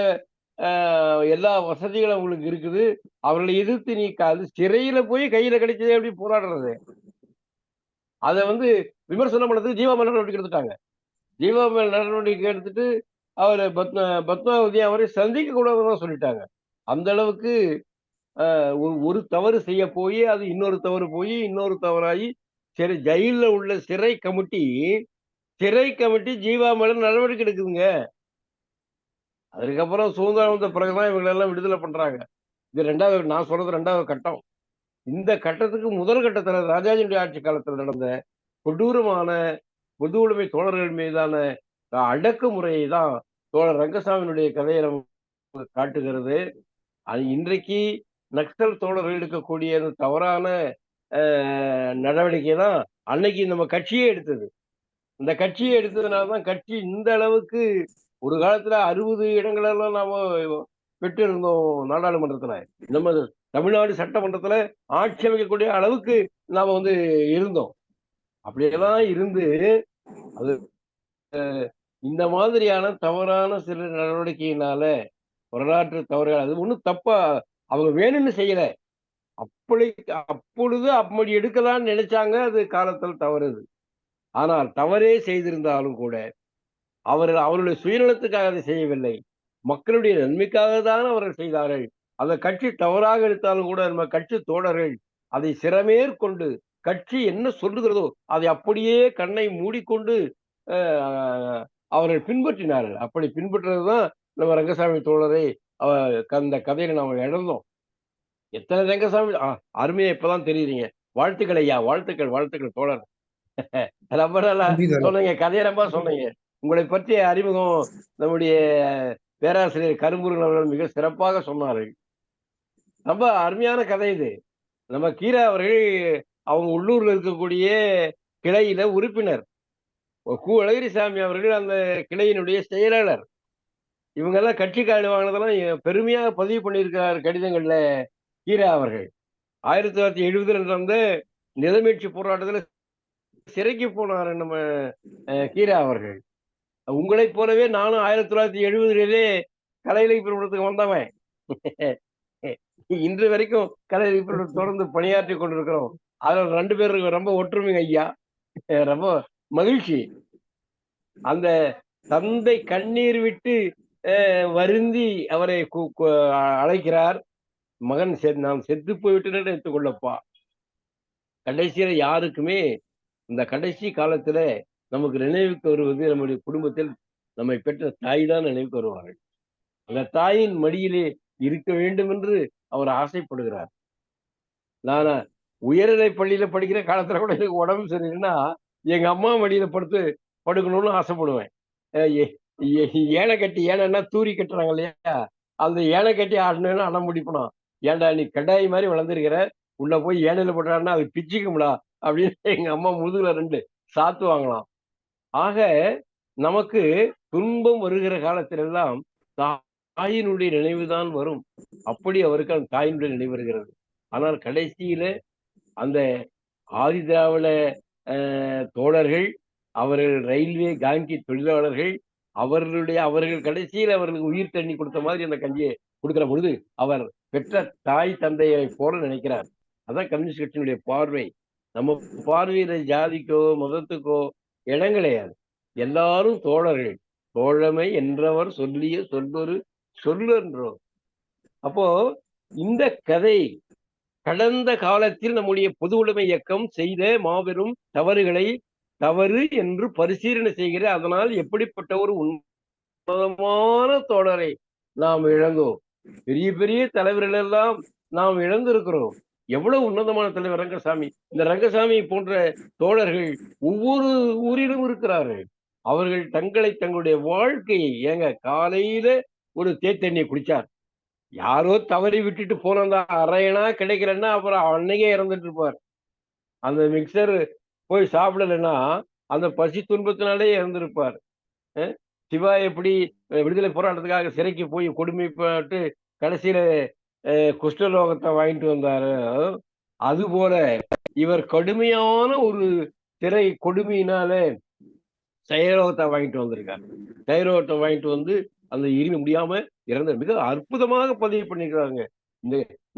எல்லா வசதிகளும் உங்களுக்கு இருக்குது. அவர்களை எதிர்த்து நீ சிறையில போய் கையில கிடைச்சதே எப்படி போராடுறது? அதை வந்து விமர்சனம் பண்ணதுக்கு ஜீவா மேல நடவடிக்கை எடுத்துட்டாங்க. ஜீவா மேல் நடவடிக்கை எடுத்துட்டு அவர் பத்மாவதி அவரை சந்திக்க கூடாதுன்னு சொல்லிட்டாங்க. அந்த அளவுக்கு ஒரு தவறு செய்ய போய் அது இன்னொரு தவறு போய் இன்னொரு தவறாகி சரி ஜெயில உள்ள சிறை கமிட்டி ஜீவா மேல நடவடிக்கை எடுக்குதுங்க. அதுக்கப்புறம் சுதந்திரம் வந்த பிறகுதான் இவங்களெல்லாம் விடுதலை பண்றாங்க. இது நான் சொல்றது 2வது கட்டம். இந்த கட்டத்துக்கு முதல் கட்டத்துல ராஜாஜியுடைய ஆட்சி காலத்துல நடந்த கொடூரமான பொது உடைமை தோழர்கள் மீதான அடக்குமுறையை தான் தோழர் ரங்கசாமியினுடைய கதையை நமக்கு காட்டுகிறது. அது இன்றைக்கு நக்சல் தோழர்கள் எடுக்கக்கூடிய தவறான நடவடிக்கை தான் அன்னைக்கு நம்ம கட்சியே எடுத்தது. இந்த கட்சியை எடுத்ததுனாலதான் கட்சி இந்த அளவுக்கு ஒரு காலத்துல 60 இடங்களெல்லாம் நாம பெற்று இருந்தோம் நாடாளுமன்றத்துல. நம்ம தமிழ்நாடு சட்டமன்றத்துல ஆட்சி அமைக்கக்கூடிய அளவுக்கு நாம வந்து இருந்தோம். அப்படியெல்லாம் இருந்து அது இந்த மாதிரியான தவறான சில நடவடிக்கையினால வரலாற்று தவறுகள், அது ஒண்ணும் தப்பா அவங்க வேணும்னு செய்யல. அப்பொழுது அப்படி எடுக்கலாம்னு நினைச்சாங்க. அது காலத்தில் தவறுது. ஆனால் தவறே செய்திருந்தாலும் கூட அவருடைய சுயநலத்துக்காக அதை செய்யவில்லை, மக்களுடைய நன்மைக்காக தான் அவர்கள் செய்தார்கள். அந்த கட்சி தவறாக எடுத்தாலும் கூட நம்ம கட்சி தோழர்கள் அதை சிறமேற்கொண்டு கட்சி என்ன சொல்லுகிறதோ அதை அப்படியே கண்ணை மூடிக்கொண்டு அவர்கள் பின்பற்றினார்கள். அப்படி பின்பற்றுறதுதான் நம்ம ரங்கசாமி தோழரை அந்த கதையில நாம இழந்தோம். எத்தனை ரங்கசாமி அருமையா இப்பதான் தெரியுறீங்க. வாழ்த்துக்கள் ஐயா, வாழ்த்துக்கள், வாழ்த்துக்கள் தோழர். ரொம்ப நல்லா நன்றி தோழர். சொன்னீங்க, கதையை ரொம்ப சொன்னீங்க. உங்களை பற்றிய அறிமுகம் நம்முடைய பேராசிரியர் கரும்புருகன் அவர்கள் மிக சிறப்பாக சொன்னார்கள். ரொம்ப அருமையான கதை இது. நம்ம கீரா அவர்கள் அவங்க உள்ளூர்ல இருக்கக்கூடிய கிளையில உறுப்பினர். கு அழகிரிசாமி அவர்கள் அந்த கிளையினுடைய செயலாளர். இவங்க எல்லாம் கட்சி கார்டு வாங்கினதெல்லாம் பெருமையாக பதிவு பண்ணியிருக்கிறார் கடிதங்கள்ல கீரா அவர்கள். 1970 நடந்த நிலமீட்சி போராட்டத்துல சிறைக்கு போனார் நம்ம கீரா அவர்கள். உங்களைப் போலவே நானும் 1970 கலை இலக்கியத்துக்கு வந்தவன். இன்று வரைக்கும் கலை இலக்கியத்தில் தொடர்ந்து பணியாற்றி கொண்டிருக்கிறோம். அதுல 2 பேருக்கு ரொம்ப ஒற்றுமைங்க ஐயா. ரொம்ப மகிழ்ச்சி. அந்த தந்தை கண்ணீர் விட்டு வருந்தி அவரை அழைக்கிறார். மகன் நான் செத்து போய்விட்டேன்னு எடுத்துக்கொள்ளப்பா. கடைசியில யாருக்குமே இந்த கடைசி காலத்துல நமக்கு நினைவுக்கு வருவது நம்முடைய குடும்பத்தில் நம்மை பெற்ற தாய் தான் நினைவுக்கு வருவார்கள். அந்த தாயின் மடியிலே இருக்க வேண்டும் என்று அவர் ஆசைப்படுகிறார். நான் உயர்நிலை பள்ளியில படிக்கிற காலத்துல கூட எனக்கு உடம்பு சரியில்லைன்னா எங்க அம்மா மடியில படுக்கணும்னு ஆசைப்படுவேன். ஏனை கட்டி ஏன்னா தூரி கட்டுறாங்க இல்லையா, அந்த ஏனை கட்டி ஆடணும்னு அடம் பிடிப்பணும். ஏன்டா நீ கடாய் மாதிரி வளர்ந்துருக்கிற, உள்ள போய் ஏனையில போட்டாருன்னா அது பிச்சுக்கும்டா அப்படின்னு எங்க அம்மா முதுகுல 2 சாத்துவாங்களாம். ஆக நமக்கு துன்பம் வருகிற காலத்திலெல்லாம் தாயினுடைய நினைவுதான் வரும். அப்படி அவருக்கு அந்த தாயினுடைய நினைவு வருகிறது. ஆனால் கடைசியில அந்த ஆதி திராவிட தோழர்கள், அவர்கள் ரயில்வே காந்தி தொழிலாளர்கள், அவர்கள் கடைசியில் அவர்களுக்கு உயிர் தண்ணி கொடுத்த மாதிரி அந்த கஞ்சியை கொடுக்கிற பொழுது அவர் பெற்ற தாய் தந்தையை போல நினைக்கிறார். அதான் கம்யூனிஸ்ட் கட்சியினுடைய பார்வை. நம்ம பார்வையில ஜாதிக்கோ மதத்துக்கோ இடம் கிடையாது. எல்லாரும் தோழர்கள். தோழமை என்றவர் சொல்லிய சொல்லொரு சொல்லு என்றோம். அப்போ இந்த கதை கடந்த காலத்தில் நம்முடைய பொது உடைமை இயக்கம் செய்த மாபெரும் தவறுகளை தவறு என்று பரிசீலனை செய்கிற, அதனால் எப்படிப்பட்ட ஒரு உன்னதமான தோழரை நாம் இழந்தோம். பெரிய பெரிய தலைவர்கள் எல்லாம் நாம் இழந்திருக்கிறோம். எவ்வளவு உன்னதமான தலைவர் ரங்கசாமி. இந்த ரங்கசாமி போன்ற தோழர்கள் ஒவ்வொரு ஊரிலும் இருக்கிறார்கள். அவர்கள் தங்களுடைய வாழ்க்கையை காலையில ஒரு தேத்தண்ணியை குடிச்சார். யாரோ தவறி விட்டுட்டு போனதா அரையனா கிடைக்கலன்னா அப்புறம் அன்னைக்கே இறந்துட்டு இருப்பார். அந்த மிக்சர் போய் சாப்பிடலைன்னா அந்த பசி துன்பத்தினாலே இறந்திருப்பார். சிவா எப்படி விடுதலை போராட்டத்துக்காக சிறைக்கு போய் கொடுமைப்பட்டு கடைசியில குஷ்டரோகத்தை வாங்கிட்டு வந்தாரு, அது போல இவர் கடுமையான ஒரு சிறை கொடுமையினால செயலோகத்தை வாங்கிட்டு வந்திருக்காரு. செயலோகத்தை வாங்கிட்டு வந்து அந்த இருமி முடியாம இறந்த மிக அற்புதமாக பதிவு பண்ணிருக்கிறாங்க.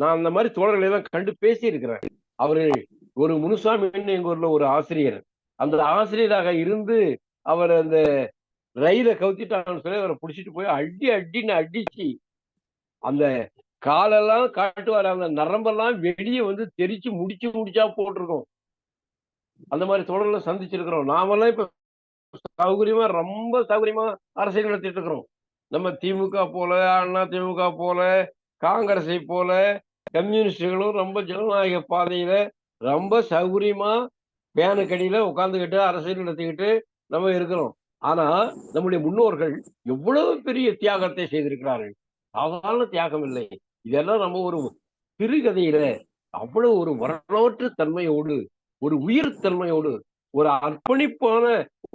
நான் அந்த மாதிரி தோழர்களை எல்லாம் கண்டு பேசி இருக்கிறேன். அவர்கள் ஒரு முனுசாமின்னு எங்க ஊர்ல ஒரு ஆசிரியர், அந்த ஆசிரியராக இருந்து அவர் அந்த ரயிலை கவுத்திட்டாங்கன்னு சொல்லி அவரை பிடிச்சிட்டு போய் அடின்னு அடிச்சு அந்த காலெல்லாம் காட்டுவார். அந்த நரம்பெல்லாம் வெளியே வந்து தெரிச்சு முடிச்சா போட்டிருக்கோம். அந்த மாதிரி தோழர்களை சந்திச்சிருக்கிறோம். நாமெல்லாம் இப்ப ரொம்ப சௌகரியமா அரசியல் நடத்திட்டு இருக்கிறோம். நம்ம திமுக போல, அண்ணா திமுக போல, காங்கிரஸை போல கம்யூனிஸ்டுகளும் ரொம்ப ஜனநாயக பாதையில ரொம்ப சௌகரியமா பேனுக்கடியில உட்கார்ந்துகிட்டு அரசியல் நடத்திக்கிட்டு நம்ம இருக்கிறோம். ஆனா நம்முடைய முன்னோர்கள் எவ்வளவு பெரிய தியாகத்தை செய்திருக்கிறார்கள். சாதாரண தியாகம் இல்லை. இதெல்லாம் நம்ம ஒரு சிறுகதையில அவ்வளவு ஒரு வரலாற்று தன்மையோடு, ஒரு உயிர் தன்மையோடு, ஒரு அர்ப்பணிப்பான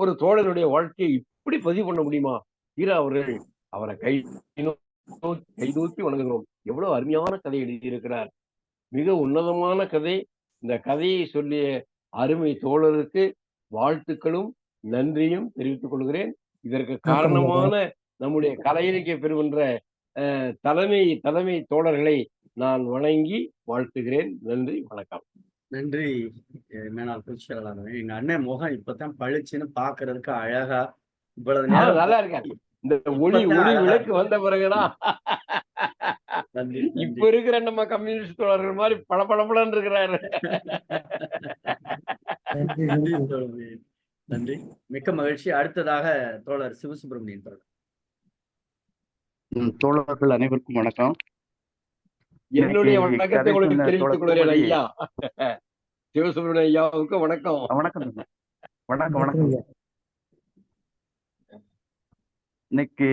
ஒரு தோழனுடைய வாழ்க்கையை இப்படி பதிவு பண்ண முடியுமா? கீரா அவர்கள் அவரை கைதூக்கி வணங்குகிறோம். எவ்வளவு அருமையான கதை எழுதியிருக்கிறார். மிக உன்னதமான கதை. இந்த கதையை சொல்லிய அருமை தோழருக்கு வாழ்த்துக்களும் நன்றியும் தெரிவித்துக் கொள்கிறேன். இதற்கு காரணமான நம்முடைய கலை இலக்கிய பெறுகின்ற தலைமை தோழர்களை நான் வணங்கி வாழ்த்துகிறேன். நன்றி, வணக்கம். நன்றி மேனாள் பொதுச்செயலாளர். எங்க அண்ணன் முகம் இப்பதான் பளிச்சுன்னு பாக்குறதுக்கு அழகா இவ்வளவு நேரம் நல்லா இருக்காரு. இந்த ஒளி விளக்கு வந்த பிறகுதான் இப்ப இருக்கிற நம்ம கம்யூனிஸ்ட் தோழர்கள் மாதிரி பளபளன்னு இருக்கிறாரு. நன்றி, மிக்க மகிழ்ச்சி. அடுத்ததாக தோழர் சிவசுப்பிரமணியன் தோழர். தோழர்கள் அனைவருக்கும் வணக்கம். என்னுடைய இன்னைக்கு வணக்கத்தை கதை உங்களுக்கு சொன்ன தெரிவித்துக் தோழர் கொள்கிறேன் பூபதி, ஐயா. சிவசுப்ரமணிய ஐயாவுக்கு வணக்கம். வணக்கம் தம்பி. வணக்கம் வணக்கம். இன்னைக்கு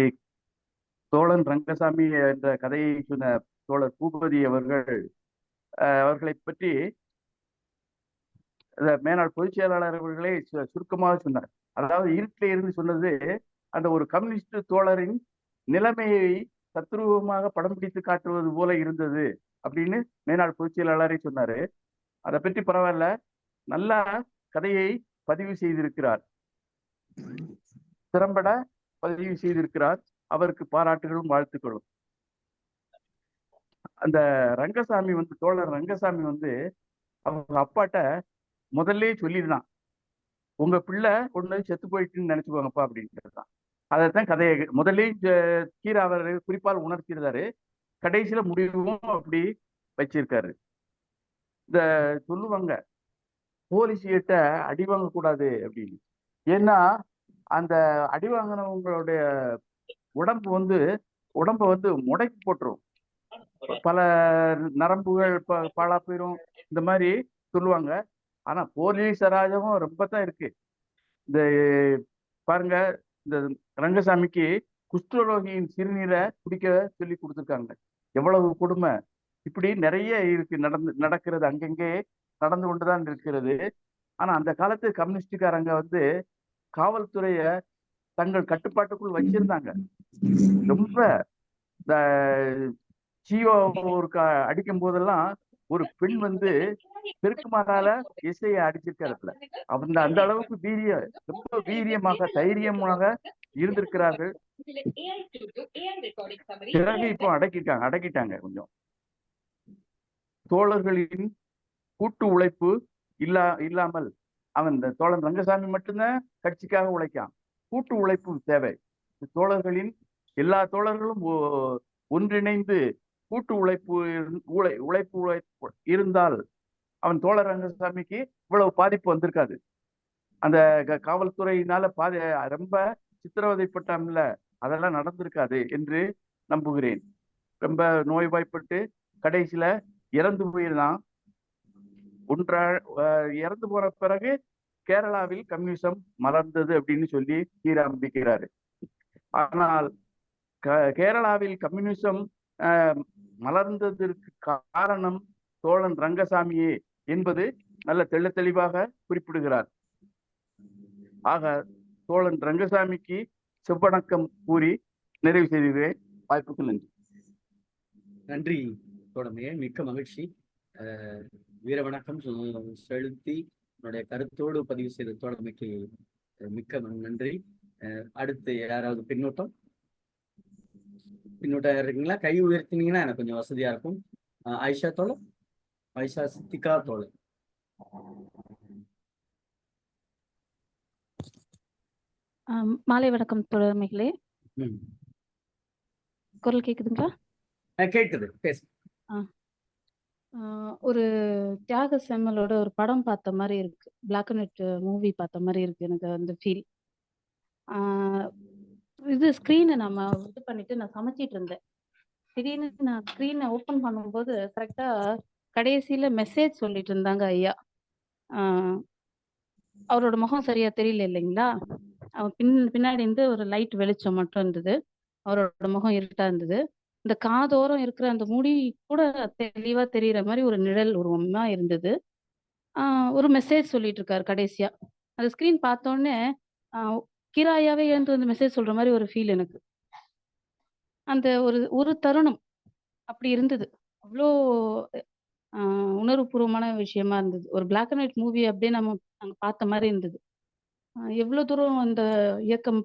தோழன் ரங்கசாமி என்ற கதையை சொன்ன தோழர் பூபதி அவர்களை பற்றி மேனாள் பொதுச் செயலாளர் அவர்களே சுருக்கமாக சொன்னார். அதாவது இருட்டில் இருந்து சொன்னது அந்த ஒரு கம்யூனிஸ்ட் தோழரின் நிலைமையை தத்ரூபமாக படம் பிடித்து காட்டுவது போல இருந்தது அப்படின்னு மேனாள் பொதுச் செயலாளரே சொன்னாரு. அதை பற்றி பரவாயில்ல, நல்லா கதையை பதிவு செய்திருக்கிறார், திறம்பட பதிவு செய்திருக்கிறார். அவருக்கு பாராட்டுகளும் வாழ்த்துக்களும். அந்த ரங்கசாமி தோழர் ரங்கசாமி அவங்க அப்பாட்ட முதல்ல சொல்லியிருந்தான், உங்க பிள்ளை ஒண்ணு செத்து போயிட்டுன்னு நினைச்சுக்கோங்கப்பா அப்படின்ட்டுதான். அதைத்தான் கதையை முதல்ல கீரா அவர் குறிப்பால் உணர்த்திருந்தாரு. கடைசியில முடிவும் அப்படி வச்சிருக்காரு. இந்த சொல்லுவாங்க போலீஸ் கிட்ட அடி வாங்கக்கூடாது அப்படின்னு. ஏன்னா அந்த அடி வாங்கினவங்களுடைய உடம்ப முடக்கி போட்டுரும், பல நரம்புகள் பாழா போயிரும், இந்த மாதிரி சொல்லுவாங்க. ஆனா போலீஸ் அராஜகம் ரொம்ப தான் இருக்கு. இந்த பாருங்க, இந்த ரங்கசாமிக்கு குஷ்டரோகியின் சிறுநீரை குடிக்க சொல்லி கொடுத்துருக்காங்க. எவ்வளவு கொடுமை! இப்படி நிறைய இருக்கு, நடக்கிறது, அங்கங்கே நடந்து கொண்டுதான் இருக்கிறது. ஆனா அந்த காலத்து கம்யூனிஸ்டுக்காரங்க காவல்துறைய தங்கள் கட்டுப்பாட்டுக்குள் வச்சிருந்தாங்க. ரொம்ப இந்த ஜியோ அடிக்கும் போதெல்லாம் ஒரு பெண் பெருக்குமாறால இசையை அடிச்சிருக்காருல. அந்த அளவுக்கு ரொம்ப வீரியமாக தைரியமாக இருந்திருக்கிறார்கள். பிறகு இப்போ அடக்கிட்டாங்க கொஞ்சம். தோழர்களின் கூட்டு உழைப்பு இல்லாமல் இந்த தோழன் ரங்கசாமி மட்டும்தான் கட்சிக்காக உழைக்கான். கூட்டு உழைப்பு தேவை. தோழர்களின் எல்லா தோழர்களும் ஒன்றிணைந்து கூட்டு உழைப்பு இருந்தால் தோழர் ரங்கசாமிக்கு இவ்வளவு பாதிப்பு வந்திருக்காது. அந்த காவல்துறையினால ரொம்ப சித்திரவதைப்பட்டான்ல, அதெல்லாம் நடந்திருக்காது என்று நம்புகிறேன். ரொம்ப நோய்வாய்ப்பட்டு கடைசியில இறந்து போயிருந்தான். இறந்து போன பிறகு கேரளாவில் கம்யூனிசம் மலர்ந்தது அப்படின்னு சொல்லி ஆரம்பிக்கிறாரு. ஆனால் கேரளாவில் கம்யூனிசம் மலர்ந்ததற்கு காரணம் தோழன் ரங்கசாமியே என்பது நல்ல தெளிவாக குறிப்பிடுகிறார். ஆக தோழன் ரங்கசாமிக்கு செவ்வணக்கம் கூறி நிறைவு செய்கிறேன். வாய்ப்புக்கு நன்றி. நன்றி தோழமையே, மிக்க மகிழ்ச்சி. வீர வணக்கம் செலுத்தி என்னுடைய கருத்தோடு பதிவு செய்த தோழமைக்கு மிக்க நன்றி. அடுத்து யாராவது பின்னூட்டம் இருக்கீங்களா? கை உயர்த்தினீங்கன்னா எனக்கு கொஞ்சம் வசதியா இருக்கும். ஆயிஷா தோழர், ஆயிஷா சித்திகா தோழர். மாலை வணக்கம் தோழமைகளே. குரல் கேக்குதுங்களா? கேக்குது, பேசு. ஒரு தியாக செம்மலோட ஒரு படம் பார்த்த மாதிரி இருக்கு, பிளாக் அண்ட் ஒயிட் மூவி பார்த்த மாதிரி இருக்கு எனக்கு அந்த ஃபீல். இது ஸ்க்ரீனை நம்ம இது பண்ணிட்டு நான் சமைச்சிட்டு இருந்தேன். திடீர்னு நான் ஸ்க்ரீனை ஓப்பன் பண்ணும்போது கரெக்டா கடைசியில மெசேஜ் சொல்லிட்டு இருந்தாங்க ஐயா. அவரோட முகம் சரியா தெரியல இல்லைங்களா? அவன் பின்னாடி இருந்து ஒரு லைட் வெளிச்சம் மட்டும் இருந்தது, அவரோட முகம் இருட்டா இருந்தது. இந்த காதோரம் இருக்கிற அந்த முடி கூட தெளிவா தெரியுற மாதிரி ஒரு நிழல் உருவமா இருந்தது. ஒரு மெசேஜ் சொல்லிட்டு இருக்காரு கடைசியா. அந்த ஸ்கிரீன் பார்த்தோன்னே கிராயாவே எழுந்து அந்த மெசேஜ் சொல்ற மாதிரி ஒரு ஃபீல் எனக்கு. அந்த ஒரு தருணம் அப்படி இருந்தது. அவ்வளோ உணர்வுபூர்வமான விஷயமா இருந்தது. ஒரு பிளாக் அண்ட் ஒயிட் மூவி அப்படியே நாங்க பார்த்த மாதிரி இருந்தது. எவ்வளவு தூரம் அந்த இயக்கம்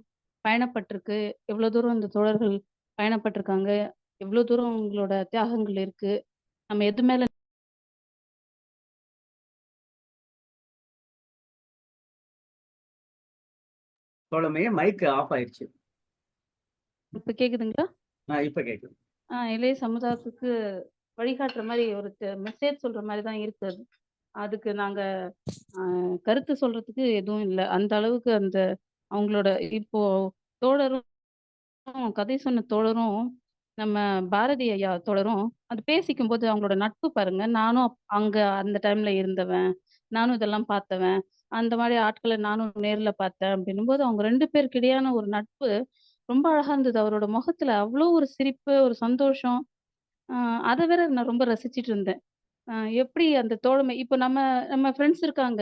பயணப்பட்டிருக்கு, எவ்வளவு தூரம் இந்த தோழர்கள் பயணப்பட்டிருக்காங்க, எவ்வளவு தூரம் உங்களோட தியாகங்கள் இருக்கு, நம்ம எது மேல தோழமையே மைக் ஆஃப் ஆயிடுச்சு. இப்ப கேக்குதுங்களா? இப்ப கேக்குது. இளைய சமுதாயத்துக்கு வழிகாட்டுற மாதிரி ஒரு மெசேஜ் சொல்ற மாதிரி தான் இருக்கு. அதுக்கு நாங்க கருத்து சொல்றதுக்கு எதுவும் இல்லை. அந்த அளவுக்கு அந்த அவங்களோட இப்போ தோழரும் கதை சொன்ன தோழரும் நம்ம பாரதி ஐயா தோழரும் அது பேசிக்கும்போது அவங்களோட நட்பு பாருங்க. நானும் அங்க அந்த டைம்ல இருந்தவன். நானும் இதெல்லாம் பார்த்தவன். அந்த மாரி ஆட்கள நானும் நேர்ல பார்த்தேன் அப்படின்னும்போது, அவங்க 2 பேருக்கு இடையான ஒரு நட்பு ரொம்ப அழகா இருந்தது. அவரோட முகத்துல அவ்ளோ ஒரு சிரிப்பு, ஒரு சந்தோஷம். அ அத வேற நான் ரொம்ப ரசிச்சுட்டு இருந்தேன். அ எப்படி அந்த தோழமை இப்போ நம்ம நம்ம ஃப்ரெண்ட்ஸ் இருக்காங்க.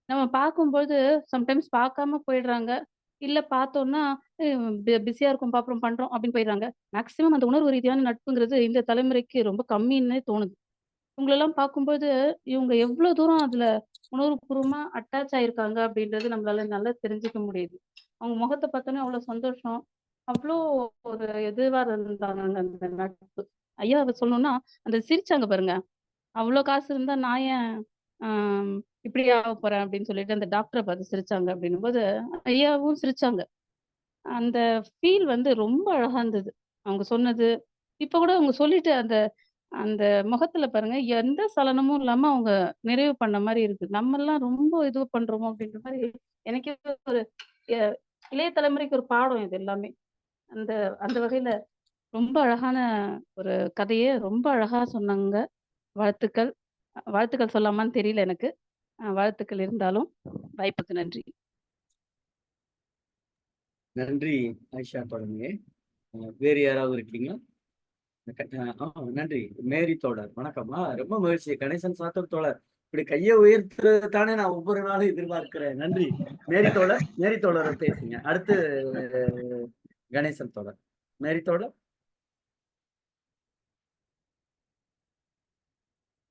நம்ம பார்க்கும்போது சம்டைம்ஸ் பார்க்காம போயிடுறாங்க. இல்ல பார்த்தோம்னா, பிஸியா இருக்கோம்ப்பா அப்புறம் பண்றோம் அப்படின்னு போயிடுறாங்க. மேக்ஸிமம் அந்த உணர்வு ரீதியான நட்புங்கிறது இந்த தலைமுறைக்கு ரொம்ப கம்மின்னே தோணுது. இவங்களெல்லாம் பார்க்கும்போது, இவங்க எவ்ளோ தூரம் அதுல உணர்வுபூர்வமா அட்டாச் ஆயிருக்காங்க அப்படின்றது நம்மளால நல்லா தெரிஞ்சுக்க முடியுது. அவங்க முகத்த பார்த்தோனே அவ்ளோ சந்தோஷம். அவ்ளோ ஒரு இதுவா இருந்தாங்கங்க அந்த நட்பு. ஐயா சொல்லணும்னா, அந்த சிரிச்சாங்க பாருங்க. அவ்ளோ காசு இருந்தா நான் ஏன் ஆம் இப்படி ஆகப் போறேன் அப்படின்னு சொல்லிட்டு அந்த டாக்டர பார்த்து சிரிச்சாங்க அப்படின்னும்போது, ஐயாவும் சிரிச்சாங்க. அந்த ஃபீல் வந்து ரொம்ப அழகா இருந்தது. அவங்க சொன்னது. இப்ப கூட அவங்க சொல்லிட்டு அந்த அந்த முகத்துல பாருங்க, எந்த சலனமும் இல்லாம அவங்க நிறைவு பண்ண மாரி இருக்கு. நம்மலாம் ரொம்ப இது பண்றோமோ அப்படின்ற மாரி எனக்கே ஒரு எ இளைய தலைமுறைக்கு ஒரு பாடம் இது எல்லாமே. அந்த அந்த வகையில ரொம்ப அழகான ஒரு கதைய ரொம்ப அழகா சொன்னாங்க. வாழ்த்துக்கள். வாழ்த்துக்கள் சொல்லாமான்னு தெரியல எனக்கு. வாழ்த்துக்கள் இருந்தாலும் வாய்ப்புக்கு நன்றி. நன்றி ஆயிஷா தோழமையே. வேறு யாராவது இருக்கீங்களா? நன்றி. மேரி தோழர் வணக்கம். ரொம்ப மகிழ்ச்சி. கணேசன் சாத்தூர் தோழர் இப்படி கையை உயர்த்துறது தானே நான் ஒவ்வொரு நாளும் எதிர்பார்க்கிறேன். நன்றி. மேரி தோழரை பேசுங்க. அடுத்து கணேசன் தோழர். மேரி தோழர்.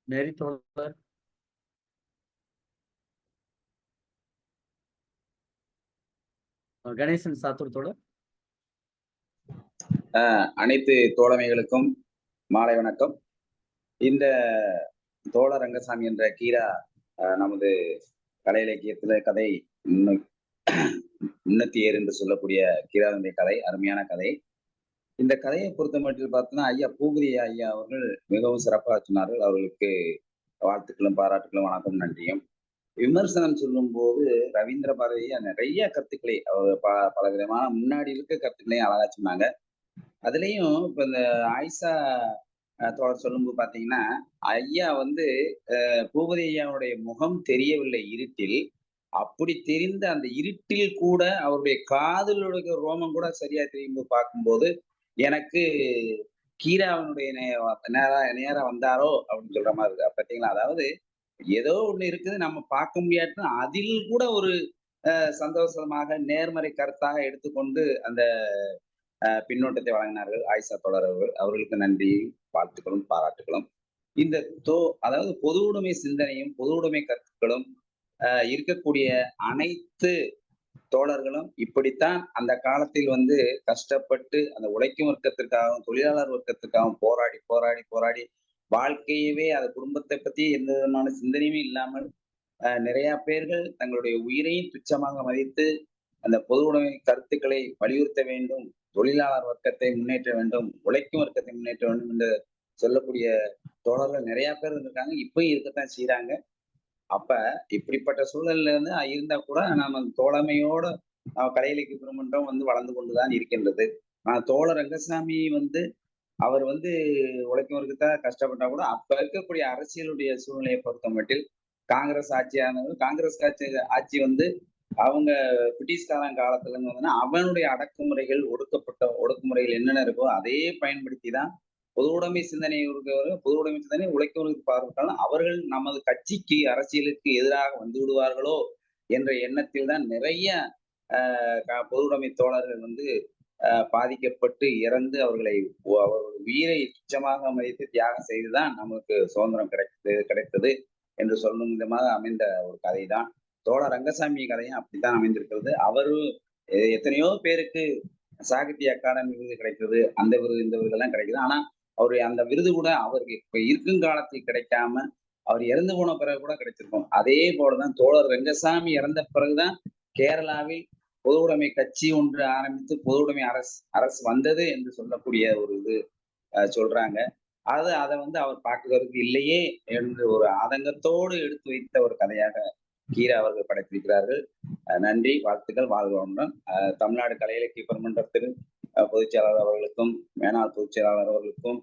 மேரி தோழர். கணேசன் சாத்தூர் தோழர். அனைத்து தோழமைகளுக்கும் மாலை வணக்கம். இந்த தோழ ரங்கசாமி என்ற கீரா நமது கலை இலக்கியத்துல கதை உன்னத்தியர் என்று சொல்லக்கூடிய கீராவுடைய கதை அருமையான கதை. இந்த கதையை பொறுத்த மட்டும் பார்த்தோன்னா ஐயா பூபதி ஐயா அவர்கள் மிகவும் சிறப்பாக சொன்னார்கள். அவர்களுக்கு வாழ்த்துக்களும் பாராட்டுகளும் வணக்கம் நன்றியும். விமர்சனம் சொல்லும் போது ரவீந்திர பாரதியா நிறைய கருத்துக்களை அவர் பல விதமான முன்னாடி இருக்க கருத்துக்களையும் அழகா சொன்னாங்க. அதுலயும் இப்ப இந்த ஆயிஷா தோழர் சொல்லும்போது பாத்தீங்கன்னா, ஐயா வந்து பூபதி ஐயாவுடைய முகம் தெரியவில்லை இருட்டில். அப்படி தெரிந்த அந்த இருட்டில் கூட அவருடைய காதலுடைய ரோமம் கூட சரியா தெரியும்போது பார்க்கும்போது, எனக்கு கீராவினுடைய நேரா வந்தாரோ அப்படின்னு சொல்ற மாதிரி இருக்கு. பாத்தீங்களா? அதாவது ஏதோ ஒண்ணு இருக்குது நம்ம பார்க்க முடியாட்டியும் அதில் கூட ஒரு சந்தோஷமாக நேர்மறை கருத்தாக எடுத்துக்கொண்டு அந்த பின்னோட்டத்தை வழங்கினார்கள் ஆயிஷா தோழர் அவர்களுக்கு நன்றி வாழ்த்துக்களும் பாராட்டுகளும். இந்த அதாவது பொது உடைமை சிந்தனையும் பொது உடைமை கருத்துக்களும் இருக்கக்கூடிய அனைத்து தோழர்களும் இப்படித்தான் அந்த காலத்தில் வந்து கஷ்டப்பட்டு அந்த உழைக்கும் வர்க்கத்திற்காகவும் தொழிலாளர் வர்க்கத்திற்காகவும் போராடி போராடி போராடி வாழ்க்கையவே அது குடும்பத்தை பத்தி எந்த விதமான சிந்தனையுமே இல்லாமல் நிறைய பேர்கள் தங்களுடைய உயிரையும் துச்சமாக மதித்து அந்த பொது உடைமை கருத்துக்களை வலியுறுத்த வேண்டும், தொழிலாளர் வர்க்கத்தை முன்னேற்ற வேண்டும், உழைக்கும் வர்க்கத்தை முன்னேற்ற வேண்டும் என்று சொல்லக்கூடிய தோழர்கள் நிறைய பேர் இருந்திருக்காங்க. இப்பயும் இருக்கத்தான் செய்யறாங்க. அப்ப இப்படிப்பட்ட சூழல்ல இருந்து இருந்தா கூட நம்ம தோழமையோட கலை இலக்கிய பெருமன்றம் வந்து வளர்ந்து கொண்டுதான் இருக்கின்றது. தோழர் ரங்கசாமி வந்து அவர் வந்து உழைக்கும் வர்க்கத்தான் கஷ்டப்பட்டா கூட அப்ப இருக்கக்கூடிய அரசியலுடைய சூழ்நிலையை பொறுத்த மட்டில் காங்கிரஸ் ஆட்சியானது காங்கிரஸ் ஆட்சி வந்து அவங்க பிரிட்டிஷ்காரன் காலத்துல இருந்து வந்து அவனுடைய அடக்குமுறைகள் ஒடுக்குமுறைகள் என்னென்ன இருக்கோ அதையே பயன்படுத்தி தான் பொது உடைமை சிந்தனை இருக்கிறவர்கள் பொது உடைமை சிந்தனை உழைக்கவர்களுக்கு பார்த்தாலும் அவர்கள் நமது கட்சிக்கு அரசியலுக்கு எதிராக வந்து விடுவார்களோ என்ற எண்ணத்தில் தான் நிறைய பொது உடைமை தோழர்கள் வந்து பாதிக்கப்பட்டு இறந்து அவர்களை உயிரை துச்சமாக மதித்து தியாகம் செய்துதான் நமக்கு சுதந்திரம் கிடைத்தது என்று சொல்லும் விதமாக அமைந்த ஒரு கதை தான் தோழர் ரங்கசாமி கதையும் அப்படித்தான் அமைந்திருக்கிறது. அவரு எத்தனையோ பேருக்கு சாகித்ய அகாடமி விருது கிடைக்கிறது, அந்த விருது இந்த விருதெல்லாம் கிடைக்குது. ஆனா அவருடைய அந்த விருது கூட அவருக்கு இப்ப இருக்கும் காலத்தில் கிடைக்காம அவர் இறந்து போன பிறகு கூட கிடைச்சிருக்கும். அதே போலதான் தோழர் ரங்கசாமி இறந்த பிறகுதான் கேரளாவில் பொது உடைமை கட்சி ஒன்று ஆரம்பித்து பொது உடைமை அரசு வந்தது என்று சொல்லக்கூடிய ஒரு இது சொல்றாங்க. அதை வந்து அவர் பார்க்கிறதுக்கு இல்லையே என்று ஒரு ஆதங்கத்தோடு எடுத்து வைத்த ஒரு கதையாக கீரா அவர்கள் படைத்திருக்கிறார்கள். நன்றி, வாழ்த்துக்கள், வாழ்க வளமுடன். தமிழ்நாடு கலை இலக்கிய பெருமன்றத்தின் பொதுச் செயலாளர் அவர்களுக்கும், மேனாள் பொதுச் செயலாளர் அவர்களுக்கும்,